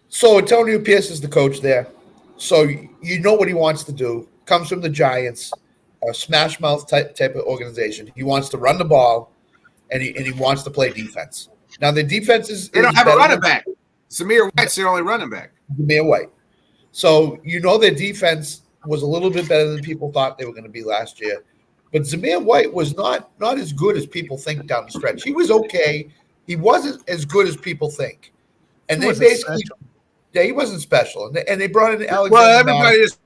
Speaker 3: So Antonio Pierce is the coach there. So you know what he wants to do. Comes from the Giants, a smash mouth type of organization. He wants to run the ball, and he wants to play defense. Now the defense is
Speaker 2: they don't have a running back. Zamir White's the only running back.
Speaker 3: Zamir White. So their defense was a little bit better than people thought they were going to be last year. But Zamir White was not as good as people think down the stretch. He was okay. He wasn't as good as people think. And they basically he wasn't special. And they brought in Alexander.
Speaker 2: Well, everybody just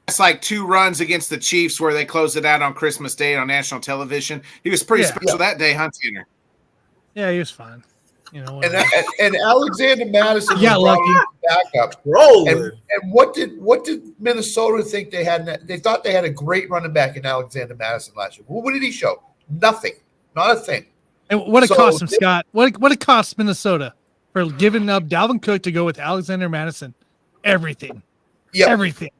Speaker 2: it's like 2 runs against the Chiefs where they closed it out on Christmas Day on national television. He was pretty special that day, Hunter.
Speaker 4: Yeah, he was fine.
Speaker 3: And Alexander Madison
Speaker 4: was lucky
Speaker 3: backup.
Speaker 1: Rolling.
Speaker 3: And what did Minnesota think they had? They thought they had a great running back in Alexander Madison last year. Well, what did he show? Nothing. Not a thing.
Speaker 4: And what it cost him, Scott? What it cost Minnesota for giving up Dalvin Cook to go with Alexander Madison? Everything.
Speaker 3: Yeah.
Speaker 4: Everything.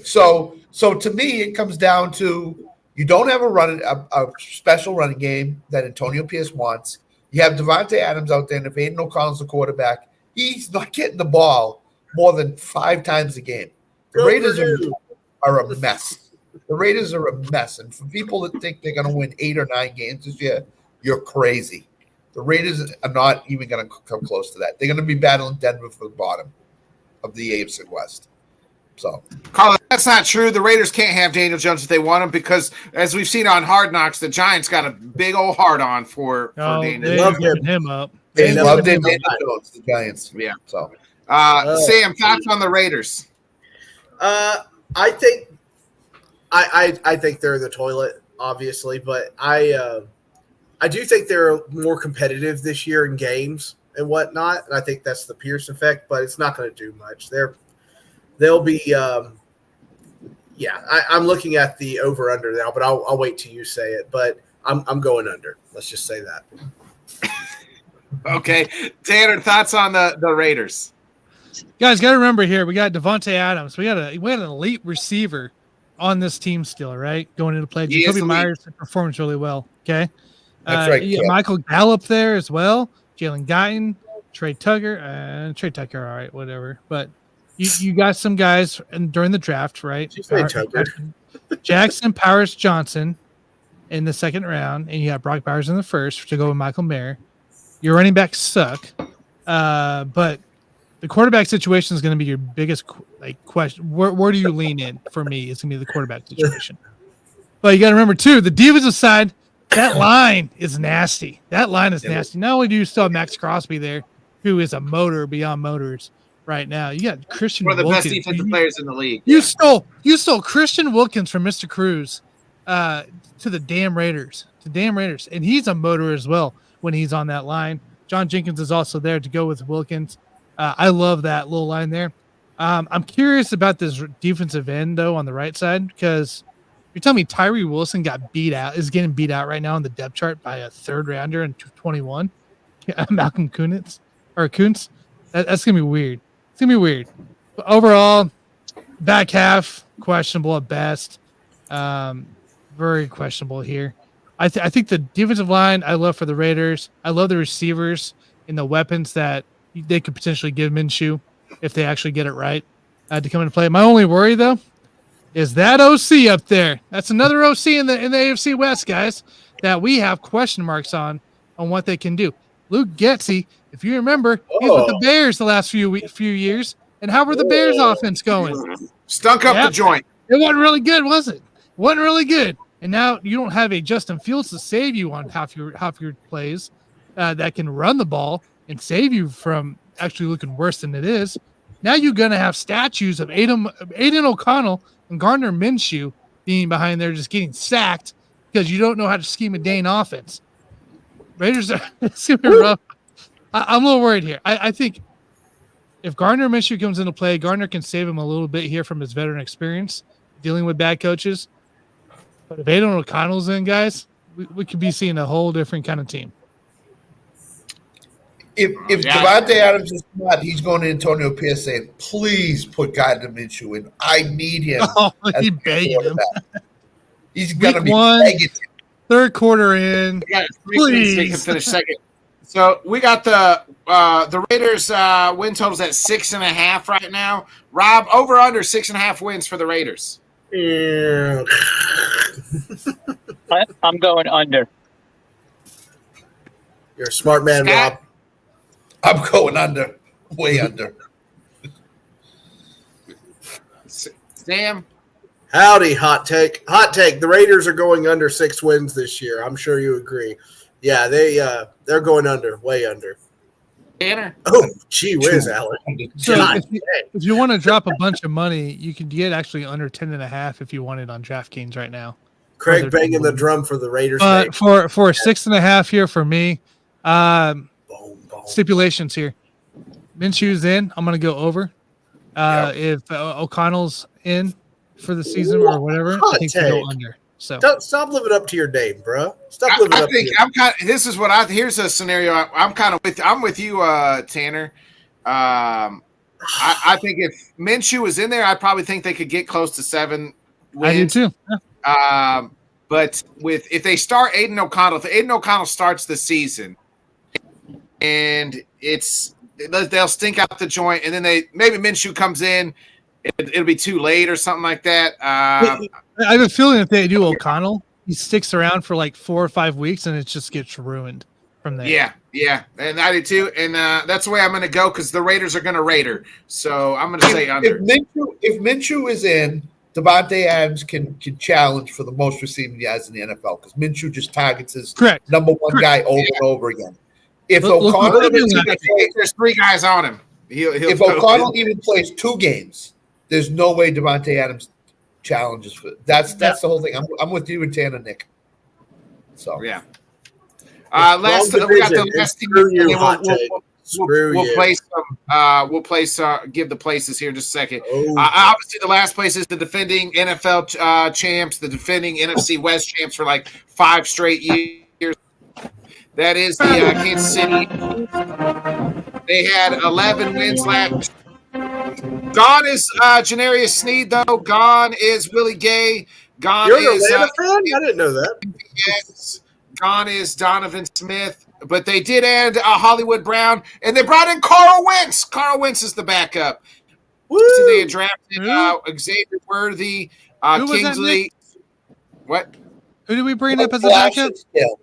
Speaker 3: So to me, it comes down to you don't have a special running game that Antonio Pierce wants. You have Devontae Adams out there, and if Aiden O'Connell's the quarterback, he's not getting the ball more than 5 times a game. The Raiders are a mess. The Raiders are a mess. And for people that think they're going to win 8 or 9 games this year, you're crazy. The Raiders are not even going to come close to that. They're going to be battling Denver for the bottom of the AFC West. So,
Speaker 2: Carlos, that's not true. The Raiders can't have Daniel Jones if they want him because, as we've seen on Hard Knocks, the Giants got a big old hard on for Daniel.
Speaker 4: They love him up.
Speaker 3: They love Daniel Jones, the Giants.
Speaker 2: Yeah.
Speaker 3: So,
Speaker 2: Sam, thoughts on the Raiders?
Speaker 1: I think I think they're the toilet, obviously, but I do think they're more competitive this year in games and whatnot, and I think that's the Pierce effect. But it's not going to do much. They'll be, I'm looking at the over under now, but I'll wait till you say it. But I'm going under. Let's just say that.
Speaker 2: Okay, Tanner, thoughts on the Raiders?
Speaker 4: Guys, got to remember here we got Devontae Adams. We had an elite receiver on this team still, right? Going into play, Jacoby Myers performs really well. Okay,
Speaker 3: that's right.
Speaker 4: Michael Gallup there as well. Jalen Guyton, Trey Tucker, all right, whatever, but. You got some guys during the draft, right? Jackson Powers Johnson in the second round, and you got Brock Bowers in the first to go with Michael Mayer. Your running backs suck, but the quarterback situation is going to be your biggest question. Where do you lean in? For me, it's going to be the quarterback situation. But you got to remember too, the defensive side. That line is nasty. Not only do you still have Max Crosby there, who is a motor beyond motors. Right now, you got Christian Wilkins.
Speaker 2: One of the best defensive players in the league.
Speaker 4: You stole Christian Wilkins from Mr. Cruz to the damn Raiders. And he's a motor as well when he's on that line. John Jenkins is also there to go with Wilkins. I love that little line there. I'm curious about this defensive end, though, on the right side, because you're telling me Tyree Wilson is getting beat out right now on the depth chart by a third rounder in 21. Malcolm Kuntz. That's going to be weird. It's going to be weird. But overall, back half, questionable at best. Very questionable here. I think the defensive line I love for the Raiders. I love the receivers and the weapons that they could potentially give Minshew if they actually get it right to come into play. My only worry, though, is that OC up there. That's another OC in the AFC West, guys, that we have question marks on what they can do. Luke Getsy, if you remember, he's with the Bears the last few years. And how were the Bears offense going?
Speaker 2: Stunk up the joint.
Speaker 4: It wasn't really good, was it? It wasn't really good. And now you don't have a Justin Fields to save you on half your plays that can run the ball and save you from actually looking worse than it is. Now you're going to have statues of Aiden O'Connell and Gardner Minshew being behind there just getting sacked because you don't know how to scheme a Dane offense. Raiders are super rough. I'm a little worried here. I think if Gardner Minshew comes into play, Gardner can save him a little bit here from his veteran experience dealing with bad coaches. But if Aiden O'Connell's in, guys, we could be seeing a whole different kind of team.
Speaker 3: If Devontae Adams is not, he's going to Antonio Pierce saying, please put Gardner Minshew in. I need him.
Speaker 4: Oh, he begging him.
Speaker 3: He's going to be begging him.
Speaker 4: Third quarter in.
Speaker 2: Please finish second. So we got the Raiders win totals at 6.5 right now. Rob, over under 6.5 wins for the Raiders.
Speaker 1: Yeah.
Speaker 5: I'm going under.
Speaker 1: You're a smart man,
Speaker 2: Scott?
Speaker 1: Rob.
Speaker 3: I'm going under, way under.
Speaker 2: Sam?
Speaker 1: Howdy, hot take. Hot take. The Raiders are going under 6 wins this year. I'm sure you agree. Yeah, they're going under, way under.
Speaker 2: Tanner?
Speaker 1: Oh, gee whiz, Alan.
Speaker 4: So
Speaker 1: God
Speaker 4: if you want to drop a bunch of money, you can get actually under 10.5 if you want it on DraftKings right now.
Speaker 1: Craig banging the drum for the Raiders.
Speaker 4: For 6.5 here for me,
Speaker 1: Boom, boom.
Speaker 4: stipulations here. Minshew's in. I'm going to go over. If O'Connell's in for the season or whatever, I think we go under. So
Speaker 1: Don't stop living up to your name, bro. Stop living up to your
Speaker 2: I'm kind of, this is what here's a scenario I'm with you, Tanner. I think if Minshew was in there, I probably think they could get close to 7 wins.
Speaker 4: I do too. Yeah.
Speaker 2: But if they start Aiden O'Connell, if Aiden O'Connell starts the season and they'll stink out the joint, and then maybe Minshew comes in, it'll be too late or something like that.
Speaker 4: I have a feeling if they do O'Connell, he sticks around for like 4 or 5 weeks, and it just gets ruined from there.
Speaker 2: Yeah, and I do too. And that's the way I'm going to go because the Raiders are going to Raider. So I'm going to say under.
Speaker 3: If Minshew is in, Devontae Adams can challenge for the most receiving yards in the NFL because Minshew just targets his number one guy over and over again. If O'Connell,
Speaker 2: there's 3 guys on him.
Speaker 3: If O'Connell even plays 2 games, there's no way Devontae Adams challenges for that's the whole thing. I'm with you and Tanner, Nick. So
Speaker 2: yeah. We got the last team. We'll place give the places here in just a second. Obviously, the last place is the defending NFL champs, the defending NFC West champs for like 5 straight years. That is the Kansas City. They had 11 wins last. Gone is Janarius Sneed, though. Gone is Willie Gay. Gone
Speaker 1: You're
Speaker 2: is
Speaker 1: an Atlanta fan? I didn't know that.
Speaker 2: Yes. Gone is Donovan Smith. But they did add Hollywood Brown, and they brought in Carl Wentz. Carl Wentz is the backup.
Speaker 1: Woo!
Speaker 2: So they had drafted Xavier Worthy, Kingsley. What?
Speaker 4: Who did we bring up as a backup?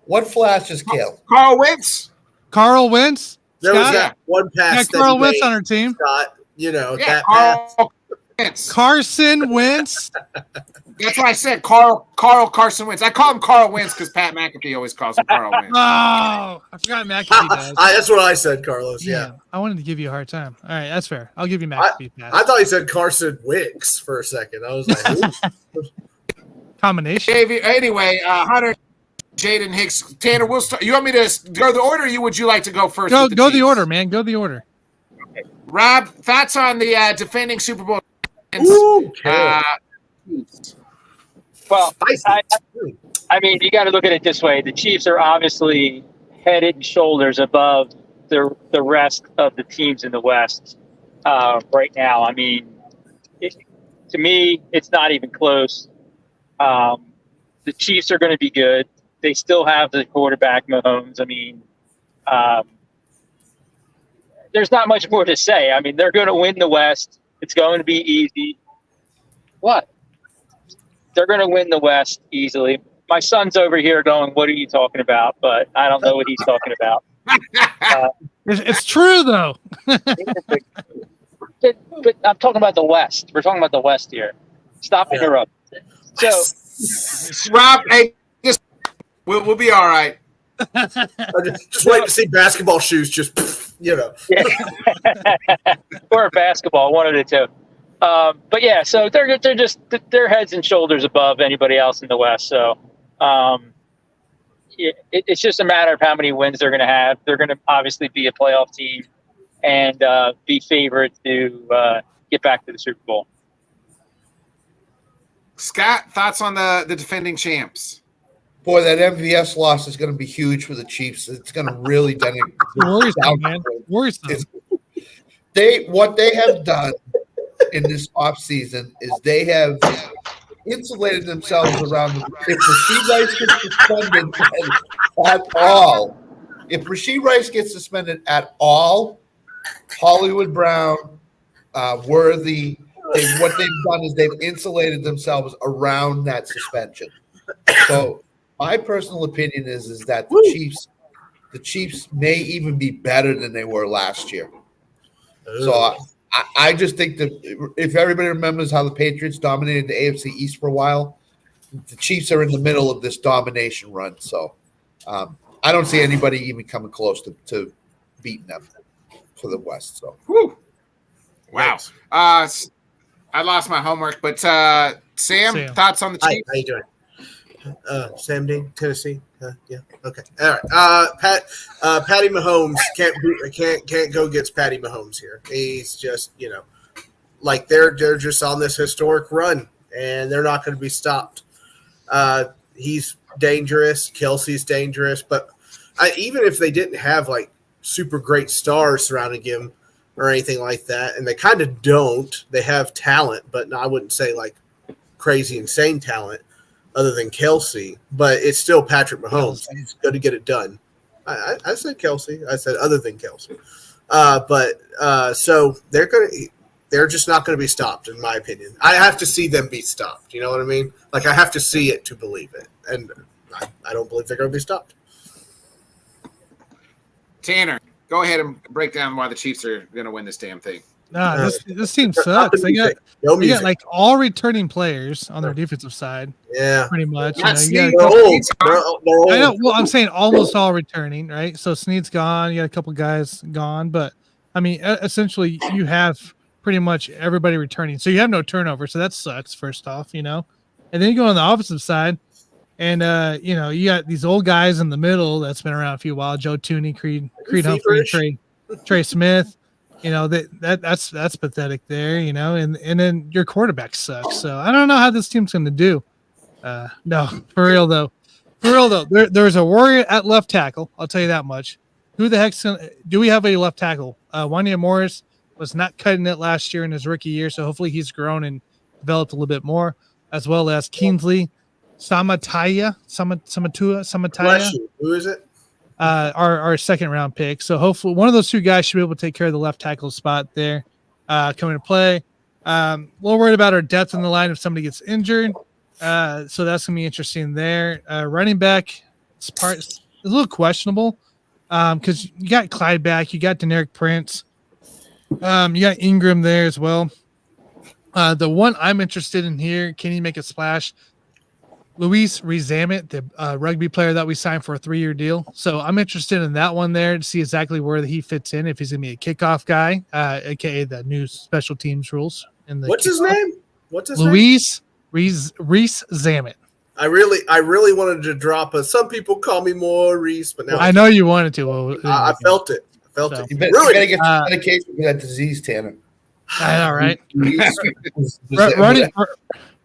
Speaker 3: What flashes kill?
Speaker 2: Carl Wentz.
Speaker 4: Carl Wentz?
Speaker 1: There was that one pass.
Speaker 4: Carl Wentz on our team.
Speaker 1: Scott, that pass.
Speaker 2: Wentz.
Speaker 4: Carson Wentz.
Speaker 2: That's why I said Carson Wentz. I call him Carl Wentz because Pat McAfee always calls him Carl Wentz.
Speaker 4: Oh, I forgot McAfee does.
Speaker 1: That's what I said, Carlos. Yeah.
Speaker 4: I wanted to give you a hard time. All right, that's fair. I'll give you McAfee.
Speaker 1: I thought he said Carson Wicks for a second. I was like,
Speaker 4: combination.
Speaker 2: Anyway, Hunter, Jaden Hicks, Tanner, we'll start. You want me to go the order, or would you like to go first?
Speaker 4: Go the order, man. Go the order.
Speaker 2: Okay. Rob, thoughts on the defending Super Bowl?
Speaker 5: Well, I mean, you got to look at it this way. The Chiefs are obviously head and shoulders above the rest of the teams in the West right now. I mean, to me, it's not even close. The Chiefs are going to be good. They still have the quarterback, Mahomes. I mean, there's not much more to say. I mean, they're going to win the West. It's going to be easy. What? They're going to win the West easily. My son's over here going, "What are you talking about?" But I don't know what he's talking about.
Speaker 4: It's true, though.
Speaker 5: but I'm talking about the West. We're talking about the West here. Stop interrupting. So,
Speaker 2: Rob, hey, we'll be all right.
Speaker 1: just wait to see basketball shoes.
Speaker 5: Yeah. Or basketball, one of the two. But yeah, so they're heads and shoulders above anybody else in the West. So it's just a matter of how many wins they're going to have. They're going to obviously be a playoff team and be favored to get back to the Super Bowl.
Speaker 2: Scott, thoughts on the defending champs?
Speaker 3: Boy, that MVS loss is going to be huge for the Chiefs. It's going to really
Speaker 4: worrisome, man. Worrisome.
Speaker 3: What they have done in this offseason is they have insulated themselves around them. If Rashee Rice gets suspended at all, Hollywood Brown, Worthy, what they've done is they've insulated themselves around that suspension. So my personal opinion is that the the Chiefs may even be better than they were last year.
Speaker 1: Ooh.
Speaker 3: So I just think that if everybody remembers how the Patriots dominated the AFC East for a while, the Chiefs are in the middle of this domination run. So I don't see anybody even coming close to beating them for the West. So,
Speaker 2: Whew. Wow. I lost my homework, but Sam, thoughts on the
Speaker 1: Hi,
Speaker 2: Chiefs?
Speaker 1: how you doing? Sam Dean, Tennessee. Yeah. Okay. All right. Patty Mahomes can't go against Patty Mahomes here. He's just like they're just on this historic run, and they're not going to be stopped. He's dangerous. Kelsey's dangerous, but even if they didn't have like super great stars surrounding him or anything like that, and they kind of don't. They have talent, but I wouldn't say like crazy, insane talent other than Kelsey. But it's still Patrick Mahomes. He's going to get it done. I said Kelsey. I said other than Kelsey. So they're just not going to be stopped, in my opinion. I have to see them be stopped. You know what I mean? Like I have to see it to believe it, and I don't believe they're going to be stopped.
Speaker 2: Tanner, go ahead and break down why the Chiefs are going to win this damn thing.
Speaker 4: Nah, this team sucks. They got like all returning players on their defensive side.
Speaker 1: Yeah,
Speaker 4: pretty much.
Speaker 2: Not
Speaker 4: You
Speaker 2: Snead.
Speaker 4: got a couple,
Speaker 1: they're old.
Speaker 4: I know. Well, I'm saying almost all returning, right? So Snead's gone. You got a couple guys gone, but I mean, essentially, you have pretty much everybody returning. So you have no turnover. So that sucks. First off, and then you go on the offensive side, and you got these old guys in the middle that's been around a few while. Joe Tooney, Creed Humphrey, Trey Smith. That's pathetic there. And then your quarterback sucks. So I don't know how this team's going to do. No, for real though. There's a warrior at left tackle. I'll tell you that much. Who the heck's do we have a left tackle? Wanya Morris was not cutting it last year in his rookie year, so hopefully he's grown and developed a little bit more, as well as Kingsley Samatua.
Speaker 1: Bless you. Who is it?
Speaker 4: Our second round pick. So hopefully one of those two guys should be able to take care of the left tackle spot there. Coming to play. A little worried about our depth in the line if somebody gets injured. So that's gonna be interesting there. Running back part is a little questionable. Because you got Clyde back, you got Deneric Prince, you got Ingram there as well. The one I'm interested in here, can he make a splash? Luis Rezamet, the rugby player that we signed for a 3-year deal. So I'm interested in that one there to see exactly where he fits in, if he's going to be a kickoff guy, aka the new special teams rules.
Speaker 1: What's his name?
Speaker 4: Luis Rezamet.
Speaker 1: I really wanted to drop some people call me Maurice, but now
Speaker 4: I know you wanted to.
Speaker 1: I felt it.
Speaker 3: You better get some medication for that disease, Tanner.
Speaker 4: I know, right?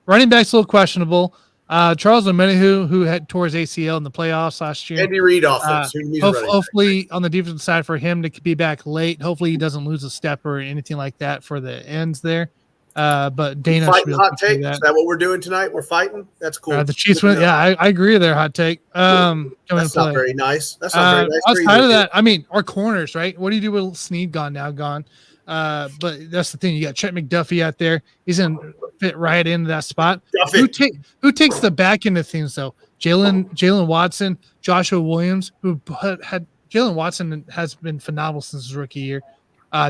Speaker 4: Running back's a little questionable. Charles Omenihu, who had tore his ACL in the playoffs last year.
Speaker 1: Andy Reid offense.
Speaker 4: Hopefully, on the defensive side, for him to be back late. Hopefully, he doesn't lose a step or anything like that for the ends there. But Dana
Speaker 1: fighting hot take. Is that what we're doing tonight? We're fighting. That's cool.
Speaker 4: The Chiefs win. Yeah, I agree with their hot take.
Speaker 1: That's not very nice. That's not very nice.
Speaker 4: Outside of that, I mean, our corners, right? What do you do with Snead gone? But that's the thing. You got Chet McDuffie out there. He's gonna fit right into that spot. Who takes the back end of things though? Jalen Watson, Joshua Williams, who had Jalen Watson has been phenomenal since his rookie year.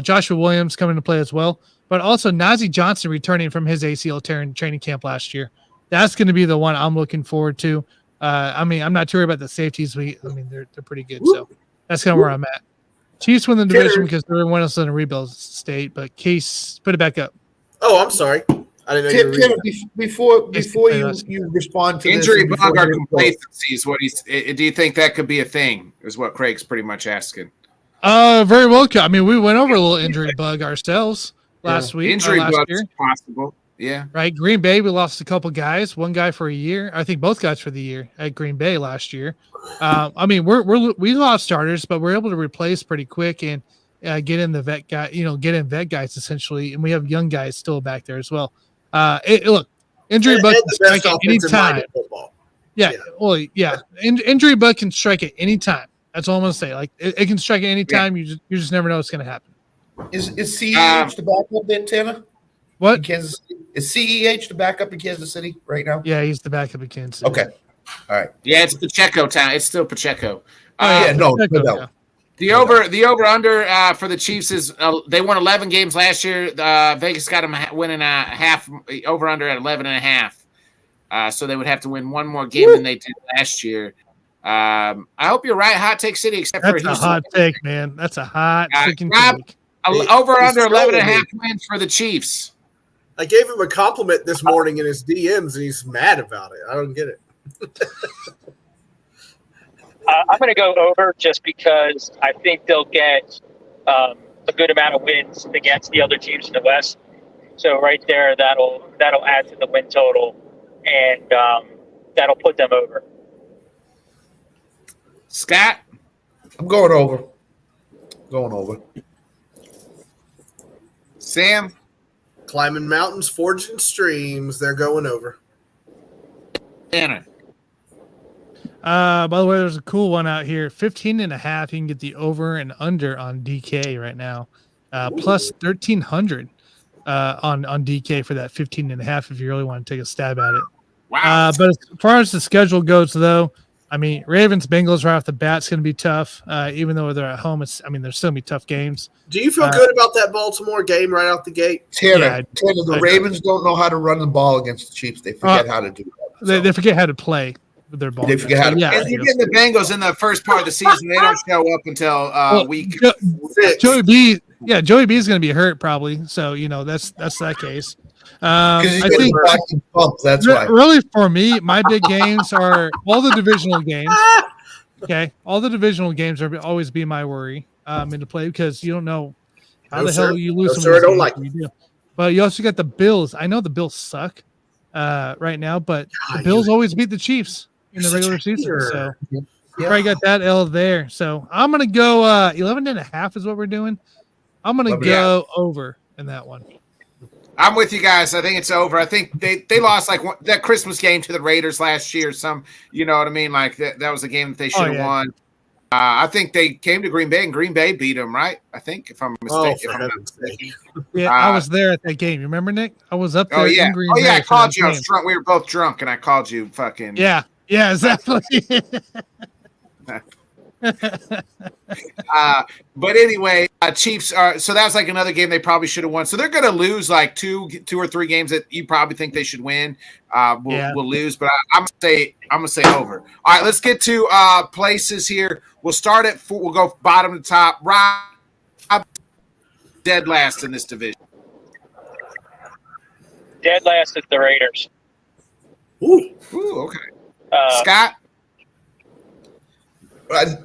Speaker 4: Joshua Williams coming to play as well, but also Najee Johnson returning from his ACL tear in training camp last year. That's going to be the one I'm looking forward to. I mean, I'm not too worried about the safeties. They're pretty good. So that's kind of where I'm at. Chiefs win the division because everyone else is in a rebuild state. But Case, put it back up.
Speaker 1: Oh, I'm sorry. I didn't know
Speaker 3: before you respond to
Speaker 2: injury bug or complacency is what he's. Do you think that could be a thing? Is what Craig's pretty much asking.
Speaker 4: Very well. I mean, we went over a little injury bug ourselves last week.
Speaker 2: Injury bug
Speaker 4: year.
Speaker 2: is possible. Yeah.
Speaker 4: Right. Green Bay, we lost a couple guys. One guy for a year. I think both guys for the year at Green Bay last year. I mean, we lost starters, but we're able to replace pretty quick and get in the vet guy. Get in vet guys essentially, and we have young guys still back there as well. Look, injury bug can strike at any time. Yeah. Well, yeah. Injury bug can strike at any time. That's all I'm gonna say. Like it can strike at any time. Yeah. You just never know what's gonna happen.
Speaker 3: Is CEH the backup then, Tanner?
Speaker 4: What?
Speaker 3: Kansas City? Is CEH the backup in Kansas City right now?
Speaker 4: Yeah, he's the backup in Kansas City.
Speaker 3: Okay. All right.
Speaker 2: Yeah, it's Pacheco time. It's still Pacheco.
Speaker 3: No.
Speaker 2: The over under for the Chiefs is they won 11 games last year. Vegas got them winning a half over under at 11.5. So they would have to win one more game than they did last year. I hope you're right, Hot Take City. Except
Speaker 4: That's
Speaker 2: for
Speaker 4: a hot take, man. That's a hot freaking
Speaker 2: Rob,
Speaker 4: take.
Speaker 2: Over under 11.5 wins for the Chiefs.
Speaker 1: I gave him a compliment this morning in his DMs, and he's mad about it. I don't get it.
Speaker 5: I'm going to go over just because I think they'll get a good amount of wins against the other teams in the West. So right there, that'll add to the win total, and that'll put them over.
Speaker 2: Scott?
Speaker 3: I'm going over. Going over.
Speaker 2: Sam?
Speaker 1: Climbing mountains, forging streams. They're going over.
Speaker 2: Anna?
Speaker 4: By the way, there's a cool one out here. 15.5. You can get the over and under on DK right now. Plus 1,300 on DK for that 15.5 if you really want to take a stab at it.
Speaker 2: Wow.
Speaker 4: But as far as the schedule goes, though, I mean, Ravens, Bengals right off the bat is going to be tough. Even though they're at home, there's still going to be tough games.
Speaker 1: Do you feel good about that Baltimore game right out the gate?
Speaker 3: Tanner, the Ravens don't know how to run the ball against the Chiefs. They forget how to do that.
Speaker 4: So. They forget how to play with their ball.
Speaker 3: They forget how to
Speaker 4: yeah.
Speaker 2: If you're getting the Bengals in the first part of the season, they don't show up until week 6.
Speaker 4: Joey B. Yeah, Joey B is going to be hurt probably. So, that's that case. I think
Speaker 3: that's why.
Speaker 4: Really for me, my big games are all the divisional games. Okay. All the divisional games are always be my worry into play because you don't know how the hell you lose some of those games. But you also got the Bills. I know the Bills suck right now, but the Bills always beat the Chiefs in the regular season. So you probably got that L there. So I'm going to go 11.5 is what we're doing. I'm going to go over in that one.
Speaker 2: I'm with you guys. I think it's over. I think they lost like that Christmas game to the Raiders last year. You know what I mean? Like that was a game that they should have won. I think they came to Green Bay and Green Bay beat them, right? I think if I'm mistaken.
Speaker 4: Yeah, I was there at that game. You remember, Nick? I was up there in Green Bay.
Speaker 2: I called you. I was drunk. We were both drunk, and I called you. Fucking
Speaker 4: yeah, exactly.
Speaker 2: But anyway, Chiefs are so that was like another game they probably should have won. So they're going to lose like two or three games that you probably think they should win. We'll lose, but I'm gonna say over. All right, let's get to places here. We'll start at 4. We'll go bottom to top. Rob, dead last in this division.
Speaker 5: Dead last is the Raiders.
Speaker 2: Ooh, okay. Scott.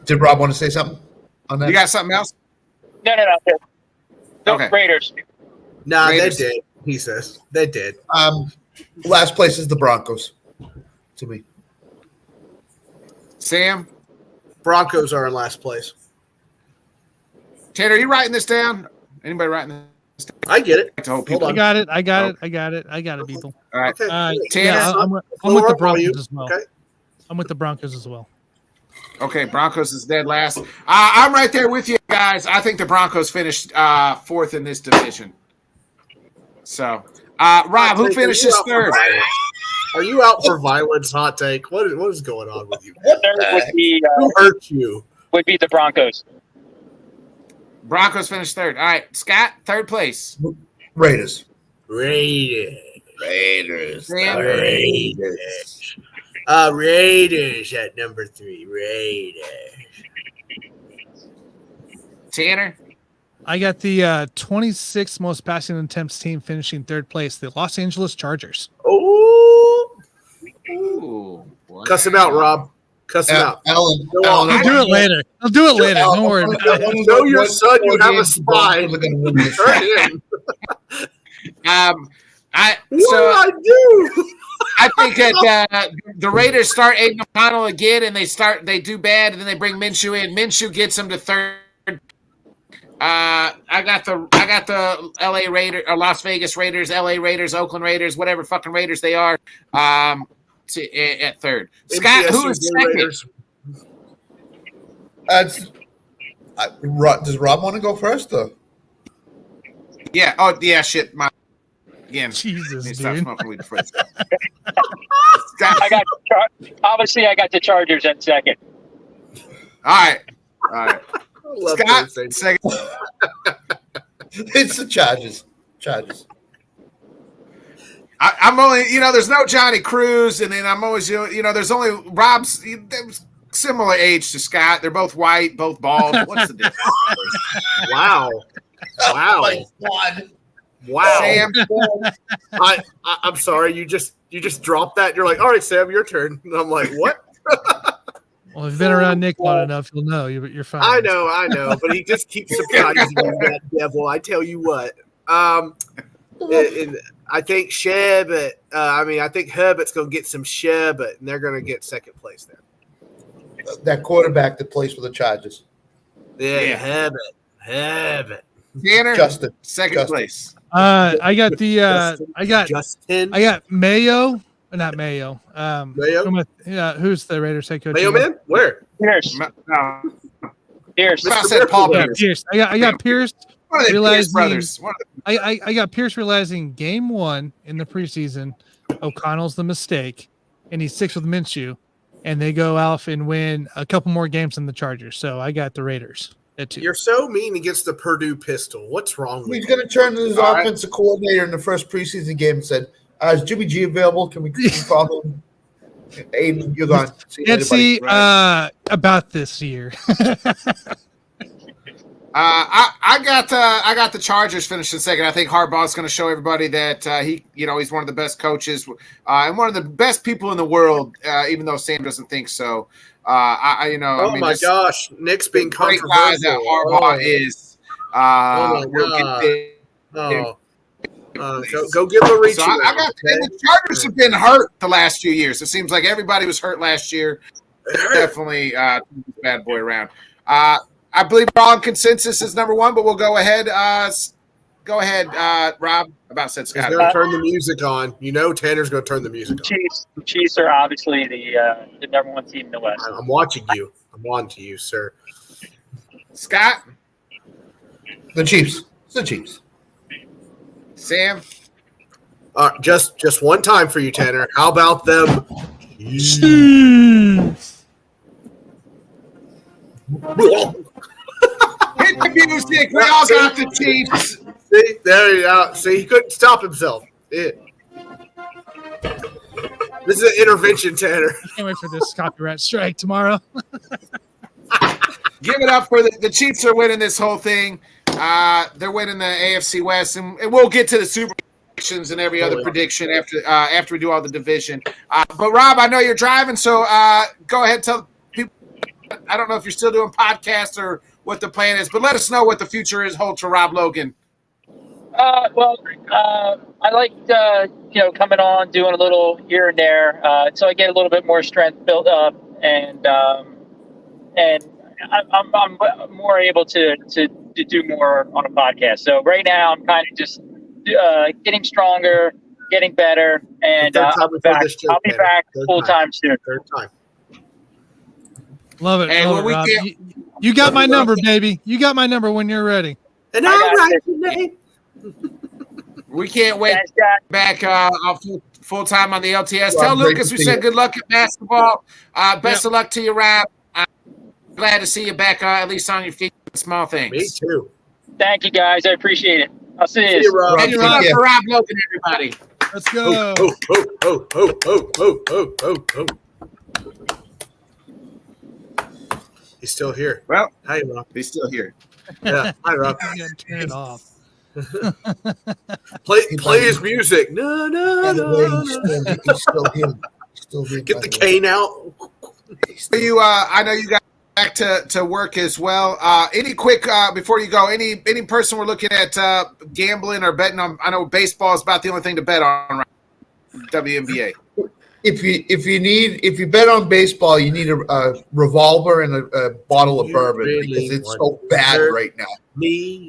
Speaker 3: Did Rob want to say something on that?
Speaker 2: You got something else?
Speaker 5: No. Okay. Raiders.
Speaker 1: Nah, Raiders. They did. He says they did.
Speaker 3: Last place is the Broncos. To me,
Speaker 2: Sam.
Speaker 1: Broncos are in last place.
Speaker 2: Tanner, are you writing this down? Anybody writing this down?
Speaker 1: I get it.
Speaker 4: I got it. I got it, people.
Speaker 2: All right.
Speaker 1: Okay.
Speaker 2: Tanner,
Speaker 4: I'm with the Broncos as well. Okay. I'm with the Broncos as well.
Speaker 2: Okay, Broncos is dead last. I'm right there with you guys. I think the Broncos finished 4th in this division. So, Rob, who finishes 3rd?
Speaker 1: Are you out for violence, Hot Take? What is going on with you?
Speaker 5: Who
Speaker 1: hurt you?
Speaker 5: Would be the Broncos.
Speaker 2: Broncos finished 3rd. All right, Scott, 3rd place.
Speaker 3: Raiders.
Speaker 1: Raiders at number 3. Raiders.
Speaker 2: Tanner?
Speaker 4: I got the 26th most passing attempts team finishing 3rd place, the Los Angeles Chargers.
Speaker 2: Ooh.
Speaker 1: Cuss him out, Rob. Cuss him out.
Speaker 3: Alan,
Speaker 4: I'll do it later. Don't worry about it.
Speaker 1: Know your son, you have a spy. Turn in. What do I do?
Speaker 2: I think that the Raiders start Aiden O'Connell again, and they do bad, and then they bring Minshew in. Minshew gets them to 3rd. I got the LA Raiders, or Las Vegas Raiders, LA Raiders, Oakland Raiders, whatever fucking Raiders they are, at 3rd. Scott, who is second?
Speaker 3: Does Rob want to go first, though?
Speaker 2: Yeah. Oh, yeah. Shit. Again,
Speaker 4: Jesus,
Speaker 2: stop
Speaker 4: dude.
Speaker 2: smoking weed first.
Speaker 5: Obviously I got the Chargers in second.
Speaker 2: All right.
Speaker 1: I love
Speaker 2: Scott,
Speaker 1: those
Speaker 2: second.
Speaker 3: It's the Chargers.
Speaker 2: I'm only, there's no Johnny Cruz, and then I'm always, there's only Rob's similar age to Scott. They're both white, both bald. What's the difference?
Speaker 1: Wow.
Speaker 3: Oh my God.
Speaker 1: Wow.
Speaker 2: Sam,
Speaker 1: I'm sorry. You just dropped that. You're like, all right, Sam, your turn. And I'm like, what?
Speaker 4: Well, if you've been around Nick long enough, you'll know you're fine.
Speaker 1: I know, but he just keeps surprising me, that devil. I tell you what. I think Sherbert. I think Herbert's going to get some Sherbert, and they're going to get second place there.
Speaker 3: That quarterback that plays for the Chargers.
Speaker 1: Yeah. Herbert.
Speaker 2: Tanner,
Speaker 3: Justin.
Speaker 2: second place.
Speaker 4: I got the
Speaker 1: Justin.
Speaker 4: I got Mayo, not Mayo.
Speaker 1: Mayo?
Speaker 4: Who's the Raiders head coach?
Speaker 1: Mayo man? Where?
Speaker 5: Pierce.
Speaker 2: No.
Speaker 5: Pierce.
Speaker 2: I said Paul
Speaker 4: Yeah,
Speaker 2: Pierce.
Speaker 4: Pierce. I got Pierce.
Speaker 2: One of the Pierce
Speaker 4: Realizing-
Speaker 2: brothers.
Speaker 4: I got Pierce realizing game 1 in the preseason, O'Connell's the mistake, and he sticks with Minshew, and they go off and win a couple more games than the Chargers. So I got the Raiders at 2.
Speaker 1: You're so mean against the Purdue pistol. What's wrong with
Speaker 3: He's
Speaker 1: you?
Speaker 3: going to turn to his
Speaker 2: All right.
Speaker 3: offensive coordinator in the first preseason game and said, is Jimmy G available? Can we call him? Aiden, you're gone. See you
Speaker 4: Let's
Speaker 3: later, buddy.
Speaker 4: see about this year.
Speaker 2: I got the Chargers finishing second. I think Harbaugh's going to show everybody that he's one of the best coaches and one of the best people in the world. Even though Sam doesn't think so.
Speaker 1: My gosh, Nick's being
Speaker 2: great guy
Speaker 1: controversial.
Speaker 2: that Harbaugh is.
Speaker 1: Oh my God. Go give him a reach.
Speaker 2: So I got the Chargers have been hurt the last few years. It seems like everybody was hurt last year. Definitely bad boy around. I believe we're on consensus is number 1, but we'll go ahead. Rob. About said Scott.
Speaker 1: He's going to turn the music on. Tanner's going to turn the music on.
Speaker 5: The Chiefs are obviously the number 1 team in the West.
Speaker 1: I'm watching you. I'm on to you, sir.
Speaker 2: Scott.
Speaker 3: The Chiefs. It's the Chiefs.
Speaker 2: Sam.
Speaker 1: Just one time for you, Tanner. How about them?
Speaker 2: Hit the music. We all got the Chiefs.
Speaker 1: See, there you go. See, he couldn't stop himself. Yeah. This is an intervention, Tanner.
Speaker 4: Can't wait for this copyright strike tomorrow.
Speaker 2: Give it up for the Chiefs are winning this whole thing. They're winning the AFC West, and we'll get to the Super predictions and every other prediction after we do all the division. But Rob, I know you're driving, so go ahead and tell people. I don't know if you're still doing podcasts or what the plan is, but let us know what the future holds for Rob Logan.
Speaker 5: I like coming on, doing a little here and there, so I get a little bit more strength built up, and I'm more able to do more on a podcast. So right now I'm kind of just getting stronger, getting better, and I'll be back full time soon.
Speaker 1: Third time.
Speaker 4: Love it.
Speaker 2: And
Speaker 4: Love
Speaker 2: when
Speaker 4: it,
Speaker 2: we
Speaker 4: Rob.
Speaker 2: get-
Speaker 4: You got my number, baby. You got my number when you're ready.
Speaker 1: And
Speaker 5: I
Speaker 1: all
Speaker 5: got
Speaker 1: right,
Speaker 5: it.
Speaker 1: today.
Speaker 2: We can't wait
Speaker 5: Thanks, guys.
Speaker 2: back full time on the LTS. Tell
Speaker 3: Great
Speaker 2: Lucas
Speaker 3: to
Speaker 2: we
Speaker 3: see
Speaker 2: said
Speaker 3: you.
Speaker 2: good luck at basketball. Best of luck to you, Rob. Glad to see you back, at least on your feet. Small things.
Speaker 1: Me too.
Speaker 5: Thank you, guys. I appreciate it. I'll see
Speaker 1: See
Speaker 5: you.
Speaker 1: you, Rob.
Speaker 2: And
Speaker 3: Take
Speaker 2: love
Speaker 3: care.
Speaker 2: for Rob Logan, everybody.
Speaker 4: Let's go.
Speaker 1: Oh. He's still here.
Speaker 2: Well,
Speaker 1: Hi, Rob.
Speaker 2: he's still here.
Speaker 1: Yeah. Hi, Rob.
Speaker 4: You gotta turn it off.
Speaker 1: Play his music. No.
Speaker 3: By the way, he's still here. Still here.
Speaker 1: Get
Speaker 3: by
Speaker 1: the
Speaker 3: the way.
Speaker 1: cane out.
Speaker 2: So I know you got back to work as well. Any quick before you go? Any person we're looking at gambling or betting on? I know baseball is about the only thing to bet on. Right? WNBA.
Speaker 3: If you bet on baseball, you need a revolver and a bottle of
Speaker 1: You
Speaker 3: bourbon
Speaker 1: really
Speaker 3: because it's
Speaker 1: want
Speaker 3: so bad
Speaker 1: to
Speaker 3: right now.
Speaker 1: Me.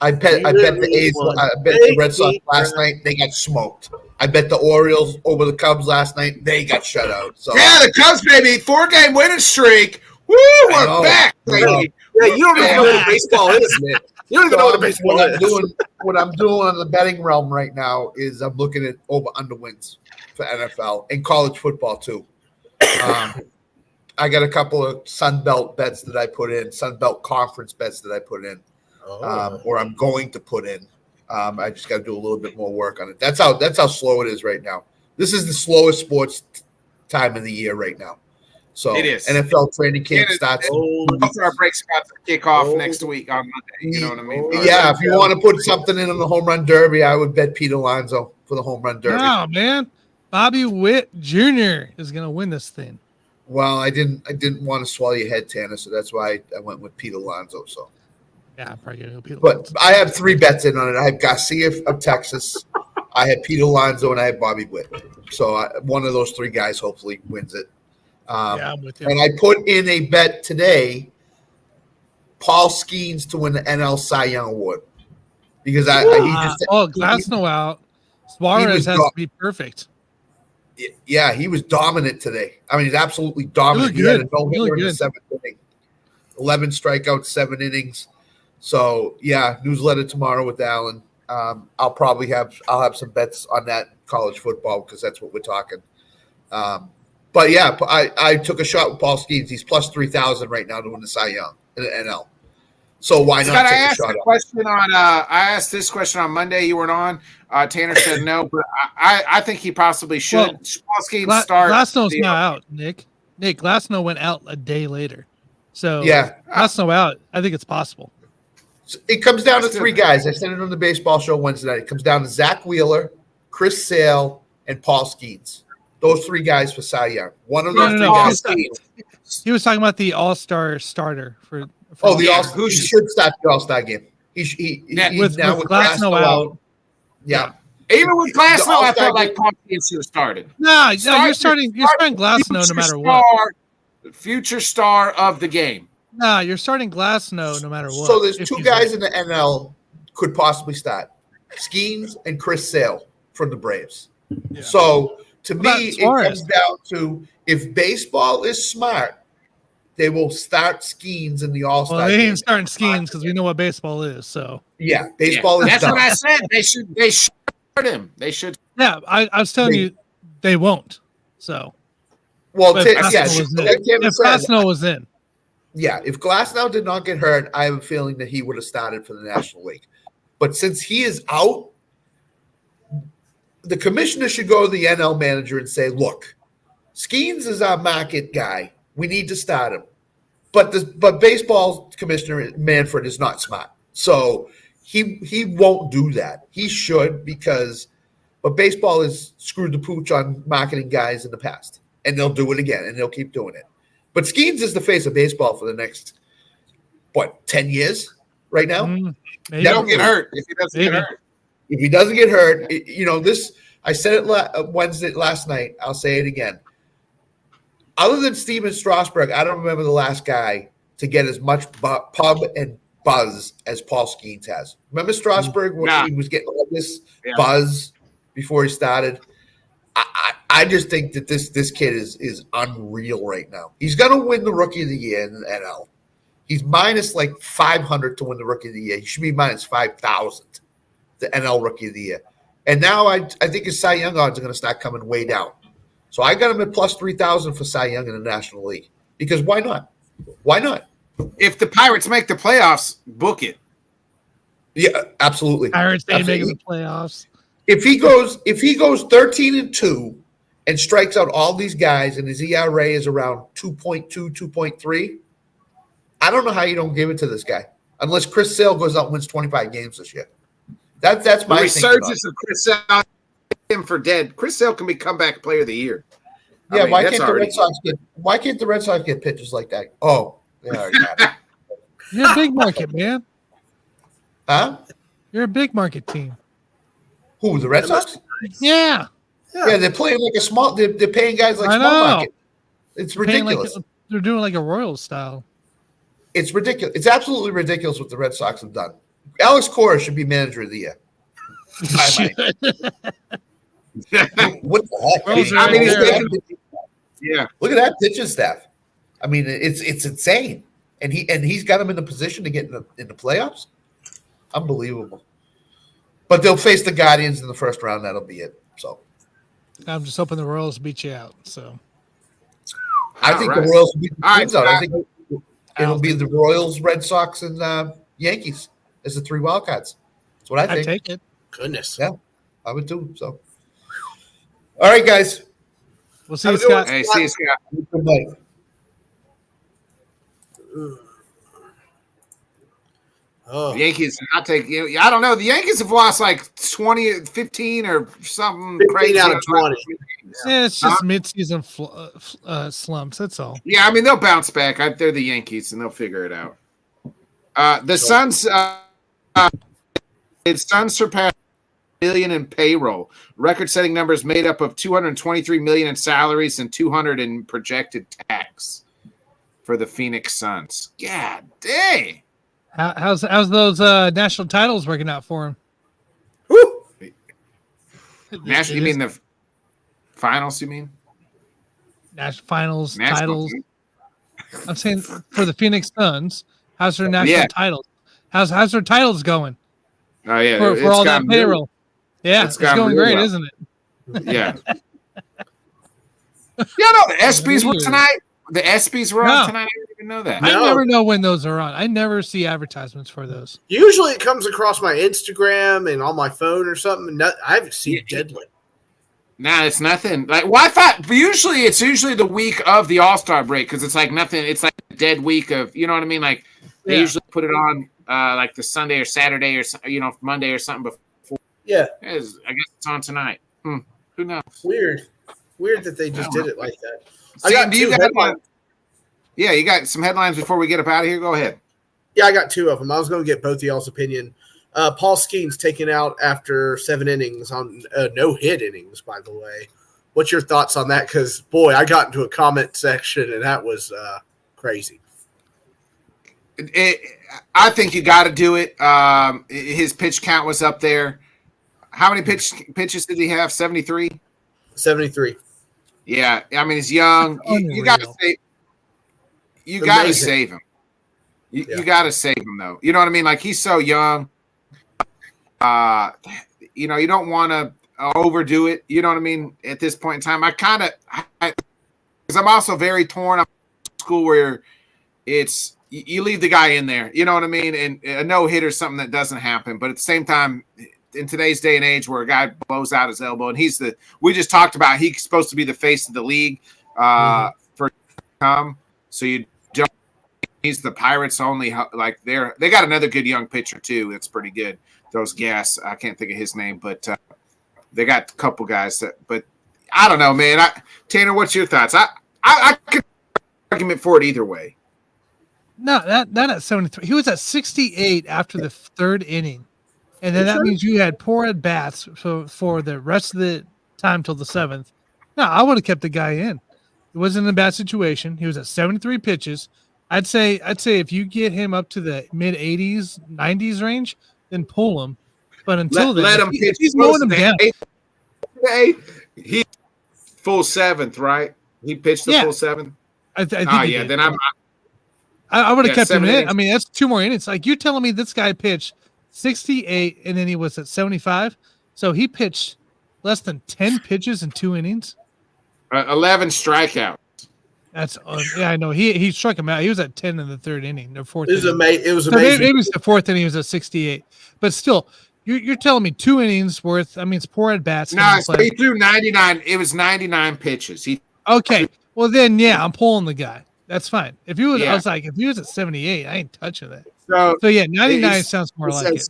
Speaker 3: I bet the A's. I bet the Red Sox last night. They got smoked. I bet the Orioles over the Cubs last night. They got shut out. So
Speaker 2: Yeah, the Cubs, baby, 4-game winning streak. Woo, we're
Speaker 3: know.
Speaker 2: back,
Speaker 3: I know.
Speaker 2: baby.
Speaker 1: Yeah, you don't even know what baseball is, man. You don't even know what a baseball is.
Speaker 3: What I'm doing on the betting realm right now is I'm looking at over-under wins for NFL and college football too. I got a couple of Sun Belt bets that I put in, Sun Belt Conference bets that I put in, or I'm going to put in. I just got to do a little bit more work on it. That's how slow it is right now. This is the slowest sports time of the year right now. So
Speaker 2: it is.
Speaker 3: NFL training camp starts.
Speaker 2: Our break's about to kick off next week on Monday. You know what I mean?
Speaker 3: Yeah, if you want to put something in on the home run derby, I would bet Pete Alonso for the home run derby.
Speaker 4: Oh man, Bobby Witt Jr. is going to win this thing.
Speaker 3: Well, I didn't want to swallow your head, Tanner, so that's why I went with Pete Alonso. So
Speaker 4: yeah, I'm probably going to go Pete
Speaker 3: But
Speaker 4: Alonso.
Speaker 3: I have 3 bets in on it. I have Garcia of Texas, I have Pete Alonso, and I have Bobby Witt. So one of those 3 guys hopefully wins it.
Speaker 4: Yeah, I'm with you.
Speaker 3: And I put in a bet today, Paul Skeens to win the NL Cy Young Award because
Speaker 4: Glasnow out. Suarez has to be perfect.
Speaker 3: Yeah, he was dominant today. I mean, he's absolutely dominant. He had a no-hitter in the 7th inning, 11 strikeouts, 7 innings. So yeah, newsletter tomorrow with Alan. I'll have some bets on that college football because that's what we're talking. But yeah, I took a shot with Paul Skeens. He's plus 3,000 right now to win the Cy Young in the NL. So why not
Speaker 2: Scott,
Speaker 3: take a shot?
Speaker 2: I asked this question on Monday. You weren't on. Tanner said no, but I think he possibly should.
Speaker 4: Well,
Speaker 2: Paul Skeens start.
Speaker 4: Glasnow's not out, Nick. Glasnow went out a day later. So
Speaker 3: yeah,
Speaker 4: Glasnow out. I think it's possible.
Speaker 3: It comes down to 3 guys. I said it on the baseball show Wednesday night. It comes down to Zach Wheeler, Chris Sale, and Paul Skeens. Those 3 guys for Cy Young. One of those 3 guys.
Speaker 4: He was talking about the All-Star starter for
Speaker 3: the All-Star. Who should start the All-Star game? He's
Speaker 4: with Glasnow out.
Speaker 3: Yeah.
Speaker 2: Even with Glasnow, I felt like Paul Skeens should have started.
Speaker 4: No, you're starting Glasnow no matter what.
Speaker 2: Future star of the game.
Speaker 4: No, you're starting Glasnow no matter what.
Speaker 3: So there's 2 guys in the NL could possibly start. Skeens and Chris Sale from the Braves. Yeah. So to me, it comes down to if baseball is smart, they will start Skeens in the All-Star game.
Speaker 4: Well, they ain't starting Skeens because we know what baseball is. So
Speaker 3: yeah, baseball is.
Speaker 2: That's
Speaker 3: done.
Speaker 2: what I said. They should start him. They should.
Speaker 4: Yeah, I was telling you, they won't. So.
Speaker 3: Well,
Speaker 4: if Glasnow was in.
Speaker 3: Yeah, if Glasnow did not get hurt, I have a feeling that he would have started for the National League. But since he is out, the commissioner should go to the NL manager and say, look, Skeens is our market guy. We need to start him. But baseball commissioner Manfred is not smart. So he won't do that. He should but baseball has screwed the pooch on marketing guys in the past. And they'll do it again, and they'll keep doing it. But Skeens is the face of baseball for the next, 10 years right now?
Speaker 2: Maybe. Don't get hurt if he doesn't get hurt.
Speaker 3: If he doesn't get hurt, I said it Wednesday last night. I'll say it again. Other than Steven Strasburg, I don't remember the last guy to get as much pub and buzz as Paul Skeens has. Remember Strasburg when he was getting all this buzz before he started? I just think that this kid is unreal right now. He's going to win the Rookie of the Year in the NL. He's minus 500 to win the Rookie of the Year. He should be minus 5,000, the NL Rookie of the Year. And now I think his Cy Young odds are going to start coming way down. So I got him at plus 3,000 for Cy Young in the National League. Because why not? Why not?
Speaker 2: If the Pirates make the playoffs, book it.
Speaker 3: Yeah, absolutely.
Speaker 4: Pirates ain't making the playoffs.
Speaker 3: If he goes 13-2 and strikes out all these guys and his ERA is around 2.2, 2.3, I don't know how you don't give it to this guy. Unless Chris Sale goes out and wins 25 games this year. That's my
Speaker 2: resurgence of Chris Sale. Him for dead. Chris Sale can be comeback player of the year.
Speaker 3: Yeah, why can't the Red Sox get pitchers like that? Oh, yeah,
Speaker 4: you're a big market, man.
Speaker 3: Huh?
Speaker 4: You're a big market team.
Speaker 3: Who, the Red Sox?
Speaker 4: Yeah.
Speaker 3: Yeah, they're playing like a small. They're paying guys like small market. It's ridiculous.
Speaker 4: They're doing like a Royals style.
Speaker 3: It's ridiculous. It's absolutely ridiculous what the Red Sox have done. Alex Cora should be manager of the year. What the heck? Look at that pitching staff. I mean, it's insane, and he's got him in the position to get in the playoffs. Unbelievable. But they'll face the Guardians in the first round. That'll be it. So
Speaker 4: I'm just hoping the Royals beat you out. So
Speaker 3: I think the Royals will beat the Twins out. I think it'll be the Royals, Red Sox, and Yankees as the 3 wild cards. That's what I think.
Speaker 4: I take it.
Speaker 1: Goodness.
Speaker 3: Yeah, I would too. So, all right, guys.
Speaker 4: We'll see you, Scott.
Speaker 2: Hey, see you, Scott.
Speaker 3: Good night.
Speaker 1: Oh,
Speaker 2: The Yankees, I'll take you. I don't know. The Yankees have lost like 20, 15 or something
Speaker 1: 15
Speaker 2: crazy.
Speaker 1: out of 20.
Speaker 4: Yeah, it's just mid-season slumps. That's all.
Speaker 2: Yeah, I mean, they'll bounce back. They're the Yankees, and they'll figure it out. The Suns, Suns surpassed $1 billion in payroll. Record-setting numbers made up of $223 million in salaries and $200 in projected tax for the Phoenix Suns. God dang.
Speaker 4: How's those national titles working out for him?
Speaker 1: Woo!
Speaker 2: National, you mean the finals? You mean
Speaker 4: national finals
Speaker 2: national
Speaker 4: titles?
Speaker 2: team?
Speaker 4: I'm saying for the Phoenix Suns, how's their national titles? How's their titles going?
Speaker 2: Oh yeah,
Speaker 4: For all that payroll. Yeah, it's going great,
Speaker 2: well.
Speaker 4: isn't it?
Speaker 2: Yeah. No, the ESPYs were tonight. The ESPYs were on tonight. I didn't even know that.
Speaker 4: I never know when those are on. I never see advertisements for those.
Speaker 1: Usually it comes across my Instagram and on my phone or something. I haven't seen it deadly.
Speaker 2: Nah, it's nothing. Like, well, I thought it's usually the week of the All-Star break because it's like nothing. It's like a dead week of, you know what I mean? Like they usually put it on like the Sunday or Saturday or Monday or something before.
Speaker 1: Yeah,
Speaker 2: I guess it's on tonight. Who knows?
Speaker 1: weird that they just did it like that.
Speaker 2: Sam, do you got headlines? Yeah, you got some headlines before we get up out of here. Go ahead.
Speaker 1: Yeah, I got 2 of them. I was going to get both of y'all's opinion. Paul Skeens taken out after 7 innings on no-hit innings, by the way. What's your thoughts on that? Because, boy, I got into a comment section, and that was crazy.
Speaker 2: I think you got to do it. His pitch count was up there. How many pitches did he have? 73?
Speaker 1: 73.
Speaker 2: Yeah, I mean, he's young. You got to say. You got to save him. You got to save him, though. You know what I mean? Like, he's so young. You don't want to overdo it. You know what I mean? At this point in time, because I'm also very torn. I'm in school where it's you leave the guy in there. You know what I mean? And a no-hitter is something that doesn't happen. But at the same time, in today's day and age where a guy blows out his elbow, and we just talked about he's supposed to be the face of the league for come. So you don't. He's the Pirates only. Like they got another good young pitcher too. That's pretty good. Those gas. I can't think of his name, but they got a couple guys that. But I don't know, man. Tanner, what's your thoughts? I could argument for it either way.
Speaker 4: No, not at 73. He was at 68 after the 3rd inning, and then that means you had poor at bats for the rest of the time till the 7th. No, I would have kept the guy in. He wasn't in a bad situation. He was at 73 pitches. I'd say if you get him up to the mid 80s, 90s range, then pull him. But until then,
Speaker 2: let him pitch.
Speaker 4: He's mowing him down.
Speaker 2: Hey, he full 7th, right? He pitched the full 7th.
Speaker 4: I think.
Speaker 2: Yeah. Then
Speaker 4: I would have kept him in.
Speaker 2: innings.
Speaker 4: I mean, that's 2 more innings. Like you're telling me, this guy pitched 68 and then he was at 75. So he pitched less than 10 pitches in 2 innings.
Speaker 2: 11 strikeouts.
Speaker 4: That's I know he struck him out. He was at 10 in the 3rd inning, or 4th.
Speaker 1: It was amazing. It was
Speaker 4: So
Speaker 1: amazing.
Speaker 4: maybe it was the 4th inning. He was at 68, but still, you're telling me 2 innings worth. I mean, it's poor at bats.
Speaker 2: No, so he threw 99. It was 99 pitches.
Speaker 4: Okay, well then, I'm pulling the guy. That's fine. If he was, I was like, if he was at 78, I ain't touching that. So yeah, 99 sounds more like it.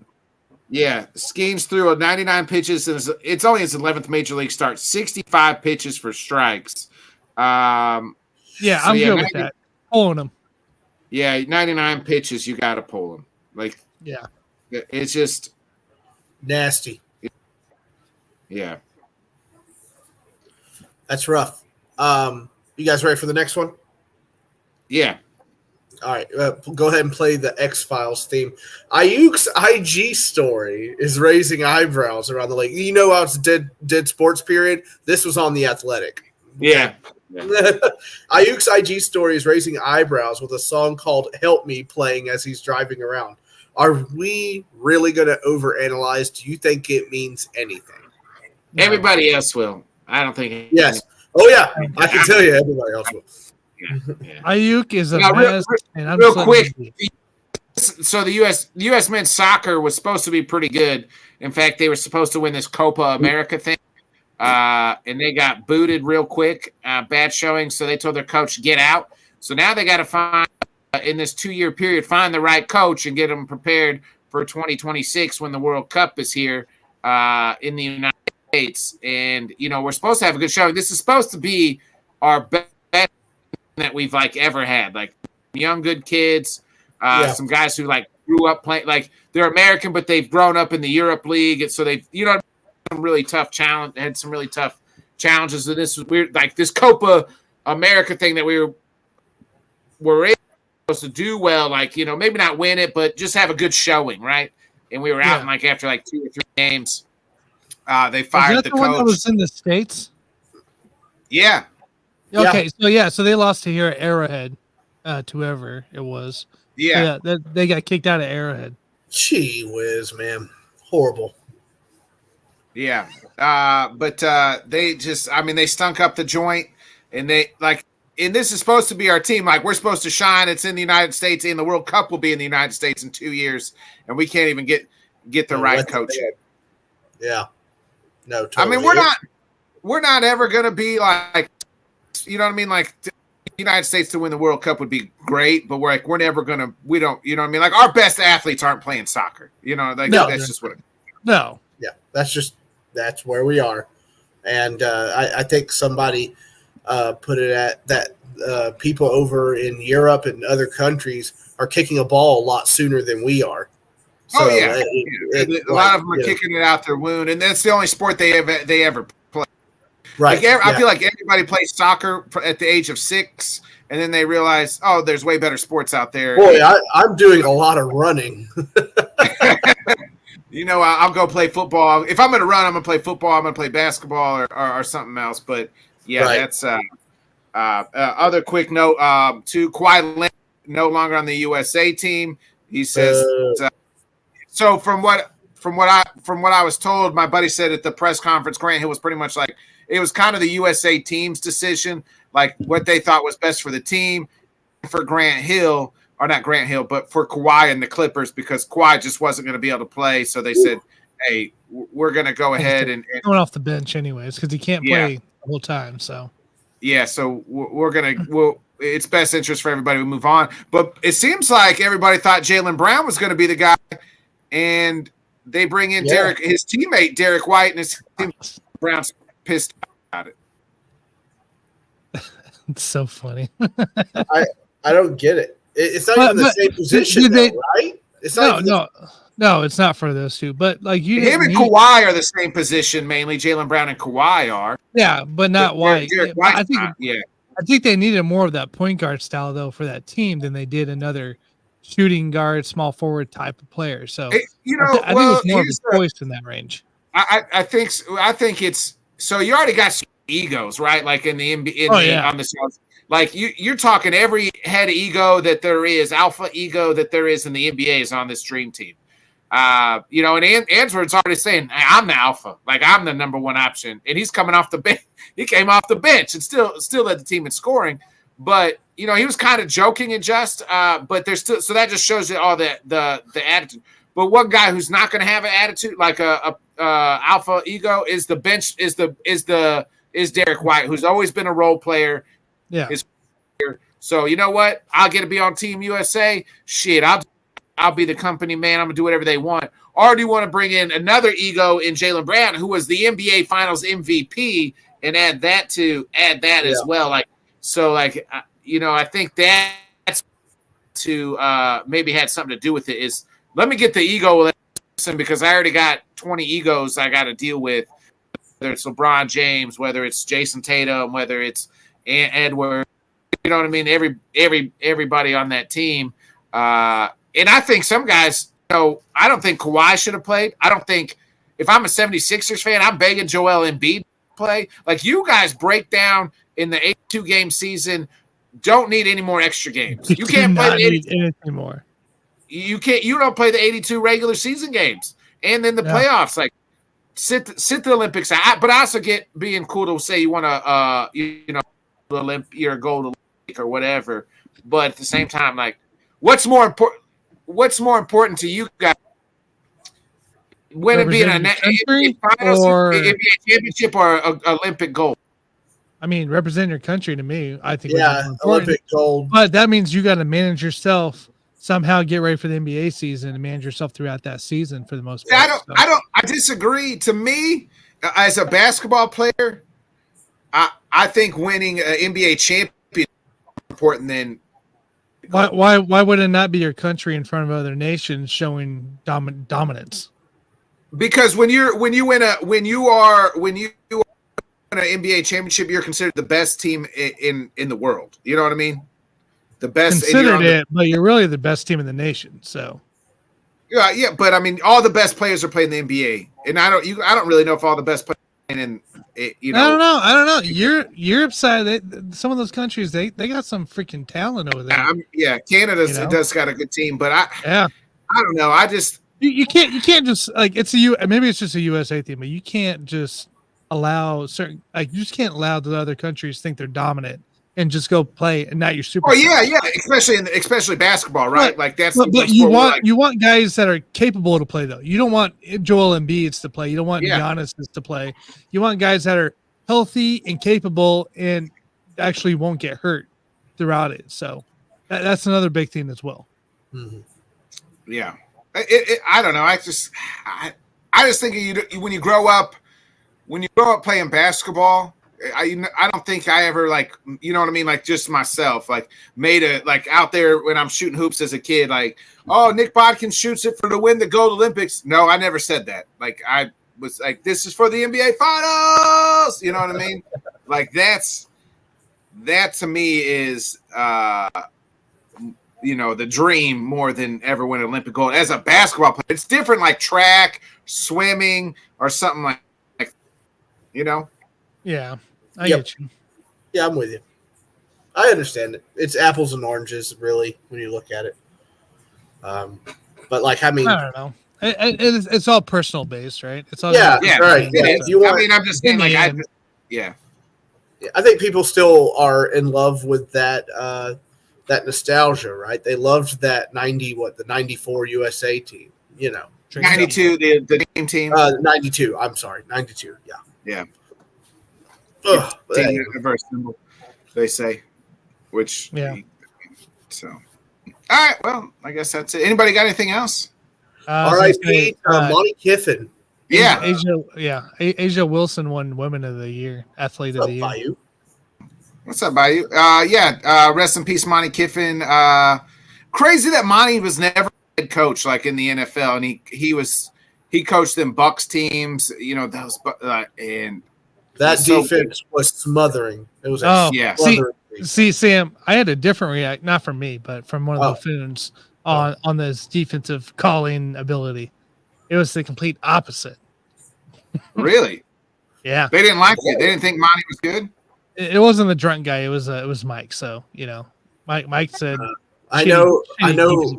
Speaker 2: Yeah, Skeens threw 99 pitches, and it's only his 11th major league start. 65 pitches for strikes.
Speaker 4: Yeah, I'm good with that. Pulling him.
Speaker 2: Yeah, 99 pitches, you got to pull him. Like,
Speaker 4: yeah,
Speaker 2: it's just
Speaker 1: nasty.
Speaker 2: Yeah,
Speaker 1: that's rough. You guys ready for the next one?
Speaker 2: Yeah.
Speaker 1: All right, go ahead and play the X-Files theme. Ayuk's IG story is raising eyebrows around the league. You know how it's dead sports period? This was on The Athletic.
Speaker 2: Yeah.
Speaker 1: Ayuk's IG story is raising eyebrows with a song called "Help Me" playing as he's driving around. Are we really going to overanalyze? Do you think it means anything?
Speaker 2: Everybody else will. I don't think.
Speaker 1: Yes. Oh yeah, I can tell you, everybody else will.
Speaker 4: Yeah. Ayuk is a mess.
Speaker 2: Real quick. So the U.S. men's soccer was supposed to be pretty good. In fact, they were supposed to win this Copa America thing, and they got booted real quick. Bad showing, so they told their coach get out. So now they got to find in this 2-year period, find the right coach and get them prepared for 2026 when the World Cup is here in the United States. And we're supposed to have a good showing. This is supposed to be our best that we've ever had. Like young, good kids. Some guys who grew up playing, they're American, but they've grown up in the Europe League, and so they've some really tough challenge. Had some really tough challenges, and this was weird. Like this Copa America thing that we were supposed to do well. Maybe not win it, but just have a good showing, right? And we were out in after 2 or 3 games. They fired the coach.
Speaker 4: One that was in the States.
Speaker 2: Yeah.
Speaker 4: Okay. So they lost to here at Arrowhead, to whoever it was.
Speaker 2: Yeah,
Speaker 4: they got kicked out of Arrowhead.
Speaker 1: Gee whiz, man. Horrible.
Speaker 2: Yeah. But they just, they stunk up the joint, and and this is supposed to be our team. We're supposed to shine. It's in the United States, and the World Cup will be in the United States in 2 years, and we can't even get the right coach.
Speaker 1: Yeah. No, totally.
Speaker 2: We're not ever going to be the United States to win the World Cup would be great, but we're never gonna. We don't. Our best athletes aren't playing soccer. That's just what.
Speaker 4: No.
Speaker 1: Yeah, that's where we are, and I think somebody put it at that people over in Europe and other countries are kicking a ball a lot sooner than we are. So
Speaker 2: a lot of them are kicking it out their wound, and that's the only sport they ever play.
Speaker 1: Right.
Speaker 2: I feel like everybody plays soccer at the age of 6, and then they realize, there's way better sports out there.
Speaker 1: Boy, I'm doing a lot of running.
Speaker 2: I'll go play football. If I'm going to run, I'm going to play football. I'm going to play basketball or something else. But, that's other quick note. Kawhi Leonard no longer on the USA team. He says so from what I was told, my buddy said at the press conference, Grant Hill was pretty much it was kind of the USA team's decision, what they thought was best for the team, for Grant Hill, or not Grant Hill, but for Kawhi and the Clippers, because Kawhi just wasn't going to be able to play. So they said, hey, we're going to go ahead and
Speaker 4: going off the bench anyways, because he can't play the whole time. So
Speaker 2: so we're going to it's best interest for everybody to move on. But it seems like everybody thought Jaylen Brown was going to be the guy, and they bring in his teammate Derek White, and his team Brown's pissed about it.
Speaker 4: It's so funny.
Speaker 1: I don't get it. It's not even the same position, right? It's not
Speaker 4: no, it's not for those two. But
Speaker 2: him and Kawhi are the same position mainly. Jaylen Brown and Kawhi are.
Speaker 4: Yeah, but not White. I think they needed more of that point guard style though for that team than they did another shooting guard, small forward type of player. So I think it's more of a choice in that range.
Speaker 2: I think it's so you already got egos, right? In the NBA, on the South. You're talking every head ego that there is, alpha ego that there is in the NBA is on this dream team. And Ansford's already saying, hey, I'm the alpha, I'm the number one option, and he's coming off the bench. He came off the bench and still led the team in scoring, but he was kind of joking and just, but there's still, so that just shows you all the attitude. But one guy who's not going to have an attitude like a alpha ego is the bench is Derek White, who's always been a role player.
Speaker 4: Yeah.
Speaker 2: So you know what? I'll get to be on Team USA. Shit, I'll be the company man. I'm gonna do whatever they want. Or do you want to bring in another ego in Jaylen Brown, who was the NBA Finals MVP, and add that as well? I think that's to maybe had something to do with it. Is let me get the ego because I already got 20 egos I got to deal with. Whether it's LeBron James, whether it's Jason Tatum, whether it's Edward, you know what I mean? Everybody on that team. And I think some guys, I don't think Kawhi should have played. I don't think if I'm a 76ers fan, I'm begging Joel Embiid to play. You guys break down in the 82 game season don't need any more extra games. You can't play the 82
Speaker 4: anything more.
Speaker 2: You don't play the 82 regular season games, and then the playoffs. Like sit the Olympics out. But I also get being cool to say you want to your gold Olympic or whatever. But at the same time, like what's more important? What's more important to you guys? When it be an NBA finals, NBA championship, or Olympic gold?
Speaker 4: I mean, represent your country to me. I think.
Speaker 1: Yeah, Olympic gold.
Speaker 4: But that means you got to manage yourself. Somehow get ready for the NBA season and manage yourself throughout that season for the most part.
Speaker 2: I disagree. To me, as a basketball player, I think winning an NBA championship is more important than.
Speaker 4: Why would it not be your country in front of other nations showing dominance?
Speaker 2: Because when you win an NBA championship, you're considered the best team in the world. You know what I mean? The best
Speaker 4: but you're really the best team in the nation. So
Speaker 2: yeah, but I mean, all the best players are playing the NBA, and I don't really know if all the best players are playing in.
Speaker 4: I don't know. Europe side, some of those countries they got some freaking talent over there.
Speaker 2: Canada does got a good team, but I don't know. I just
Speaker 4: you can't just like maybe it's just a USA thing, but you can't just allow you just can't allow the other countries think they're dominant and just go play and not your super.
Speaker 2: Oh yeah, especially basketball, right? Like that's.
Speaker 4: But you want guys that are capable to play though. You don't want Joel Embiid to play. You don't want Giannis to play. You want guys that are healthy and capable and actually won't get hurt throughout it. So that's another big thing as well.
Speaker 2: Mm-hmm. Yeah, I don't know. I just think when you grow up playing basketball. I don't think I ever you know what I mean? Like just myself, made out there when I'm shooting hoops as a kid, oh, Nick Bodkin shoots it to win the gold Olympics. No, I never said that. I was like, this is for the NBA finals. You know what I mean? That to me is, the dream more than ever win Olympic gold as a basketball player. It's different, like track, swimming, or something like.
Speaker 4: Yeah, I get you.
Speaker 1: Yeah, I'm with you. I understand it. It's apples and oranges, really, when you look at it. But I
Speaker 4: don't know. It's all personal based, right? It's all
Speaker 1: right.
Speaker 2: I'm just saying, I
Speaker 1: think people still are in love with that that nostalgia, right? They loved that the 94 USA team,
Speaker 2: 92, the team.
Speaker 1: 92. I'm sorry, 92. Yeah.
Speaker 2: Yeah.
Speaker 1: Ugh,
Speaker 2: universe symbol, they say. Which so all right, well, I guess that's it. Anybody got anything else?
Speaker 1: All right, Pete, Monty Kiffin.
Speaker 2: Yeah.
Speaker 4: Asia Wilson won Women of the Year, Athlete of the Year.
Speaker 1: Bayou?
Speaker 2: What's up, Bayou? Rest in peace, Monty Kiffin. Crazy that Monty was never head coach in the NFL, and he coached them Bucks teams, those and
Speaker 1: that defense was smothering. It was
Speaker 4: smothering. See, Sam, I had a different react, not from me, but from one of the fans on this defensive calling ability. It was the complete opposite.
Speaker 2: Really?
Speaker 4: Yeah.
Speaker 2: They didn't like it. They didn't think Monty was good.
Speaker 4: It wasn't the drunk guy. It was Mike. So Mike said.
Speaker 1: I know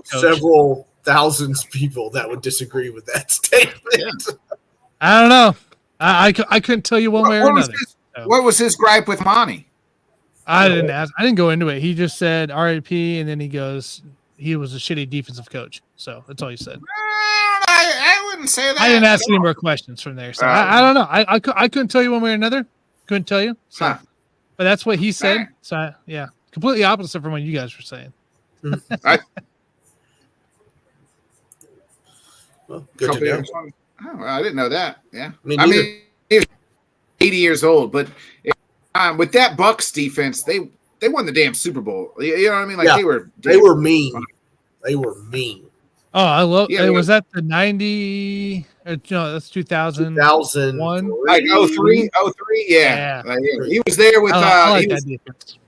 Speaker 1: several thousands of people that would disagree with that statement.
Speaker 4: Yeah. I don't know. I couldn't tell you one way or another.
Speaker 2: What was his gripe with Monty?
Speaker 4: I didn't ask. I didn't go into it. He just said RIP, and then he goes, he was a shitty defensive coach. So that's all he said.
Speaker 2: I wouldn't say that.
Speaker 4: I didn't ask any more questions from there. So I don't know. I couldn't tell you one way or another. Couldn't tell you. So, but that's what he said. So completely opposite from what you guys were saying.
Speaker 1: Well, good to know.
Speaker 2: Oh, I didn't know that. Yeah, I mean, he was 80 years old, but with that Bucks defense, they won the damn Super Bowl. You know what I mean?
Speaker 1: They were mean. They were mean.
Speaker 4: Oh, I love. Was that the 90? No, that's 2000.
Speaker 1: 2001.
Speaker 2: Like 03? 03, yeah. He was there with.
Speaker 4: that defense.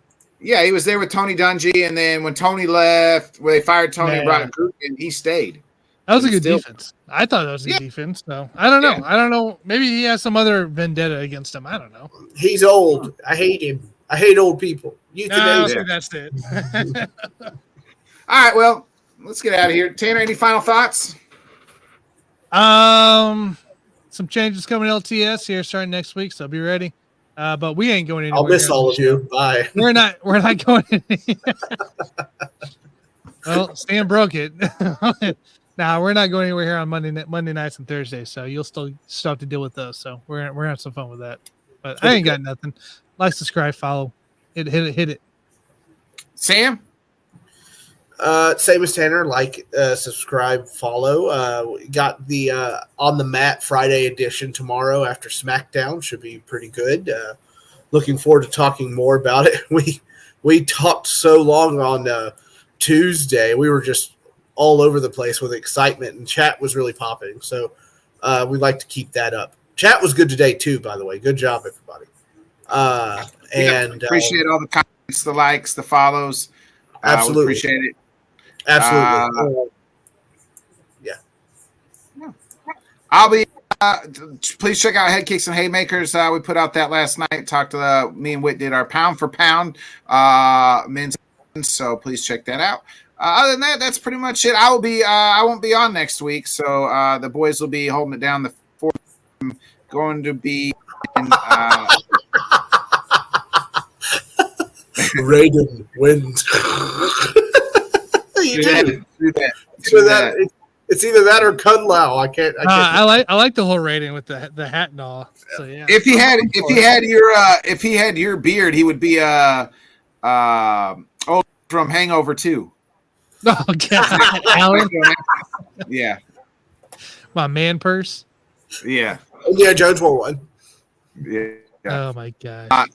Speaker 2: Yeah, he was there with Tony Dungy, and then when Tony left, they fired Tony and brought in Group, and he stayed.
Speaker 4: That was a good defense. I thought that was a good defense. So I don't know. Yeah. I don't know. Maybe he has some other vendetta against him. I don't know.
Speaker 1: He's old. I hate him. I hate old people.
Speaker 4: No,
Speaker 1: Euthanasia.
Speaker 4: that's it.
Speaker 2: All right, well, let's get out of here. Tanner, any final thoughts?
Speaker 4: Some changes coming to LTS here starting next week, so be ready. But we ain't going anywhere.
Speaker 1: I'll miss all of you. Bye.
Speaker 4: We're not going anywhere. Well, Stan broke it. Nah, we're not going anywhere here on Monday nights and Thursdays, so you'll still have to deal with those. So we're gonna have some fun with that. But I ain't got nothing. Like, subscribe, follow. Hit it.
Speaker 2: Sam?
Speaker 1: Same as Tanner. Like, subscribe, follow. Got the On the Mat Friday edition tomorrow after SmackDown. Should be pretty good. Looking forward to talking more about it. We talked so long on Tuesday. We were just all over the place with excitement, and chat was really popping. So we'd like to keep that up. Chat was good today too, by the way. Good job, everybody. And
Speaker 2: appreciate all the comments, the likes, the follows.
Speaker 1: Absolutely.
Speaker 2: Appreciate it.
Speaker 1: Absolutely. Yeah.
Speaker 2: I'll be. Please check out Head Kicks and Haymakers. We put out that last night. Talked to me and Whit did our pound for pound men's. So please check that out. Other than that, that's pretty much it. I won't be on next week, so the boys will be holding it down. The fourth going to be in,
Speaker 1: Reagan wins. You do that. It's either that or Cudlow. I can't.
Speaker 4: I like the whole rating with the hat and all. So yeah.
Speaker 2: If he had your beard, he would be from Hangover 2.
Speaker 4: Oh God, Alan.
Speaker 2: Yeah.
Speaker 4: My man purse.
Speaker 2: Yeah.
Speaker 1: Yeah, Jones wore one.
Speaker 2: Yeah.
Speaker 4: Oh my God.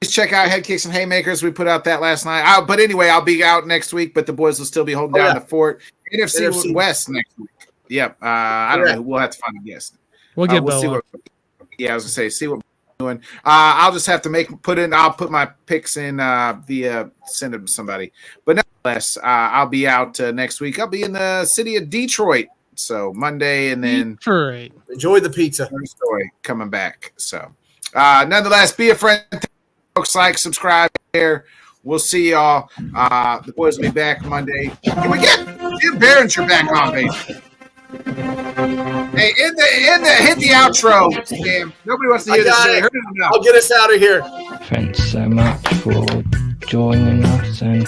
Speaker 2: Please check out Head Kicks and Haymakers. We put out that last night. But anyway, I'll be out next week, but the boys will still be holding down the fort. NFC West next week. Yep. I don't know. We'll have to find a guest.
Speaker 4: We'll get
Speaker 2: see what. Yeah, I was gonna say, see what we're doing. I'll just have to I'll put my picks in via send them to somebody. But nevertheless, I'll be out next week. I'll be in the city of Detroit. So Monday and then
Speaker 4: Detroit.
Speaker 1: Enjoy the pizza.
Speaker 2: Thursday coming back. So nonetheless, be a friend. Folks, like, subscribe there. We'll see y'all. The boys will be back Monday. Can we get Jim Behringer back on, baby? Hey, hit the outro, Sam. Nobody wants to hear this.
Speaker 1: I'll get us out of here.
Speaker 6: Thanks so much for joining us, and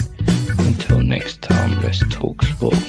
Speaker 6: until next time, let's talk sports.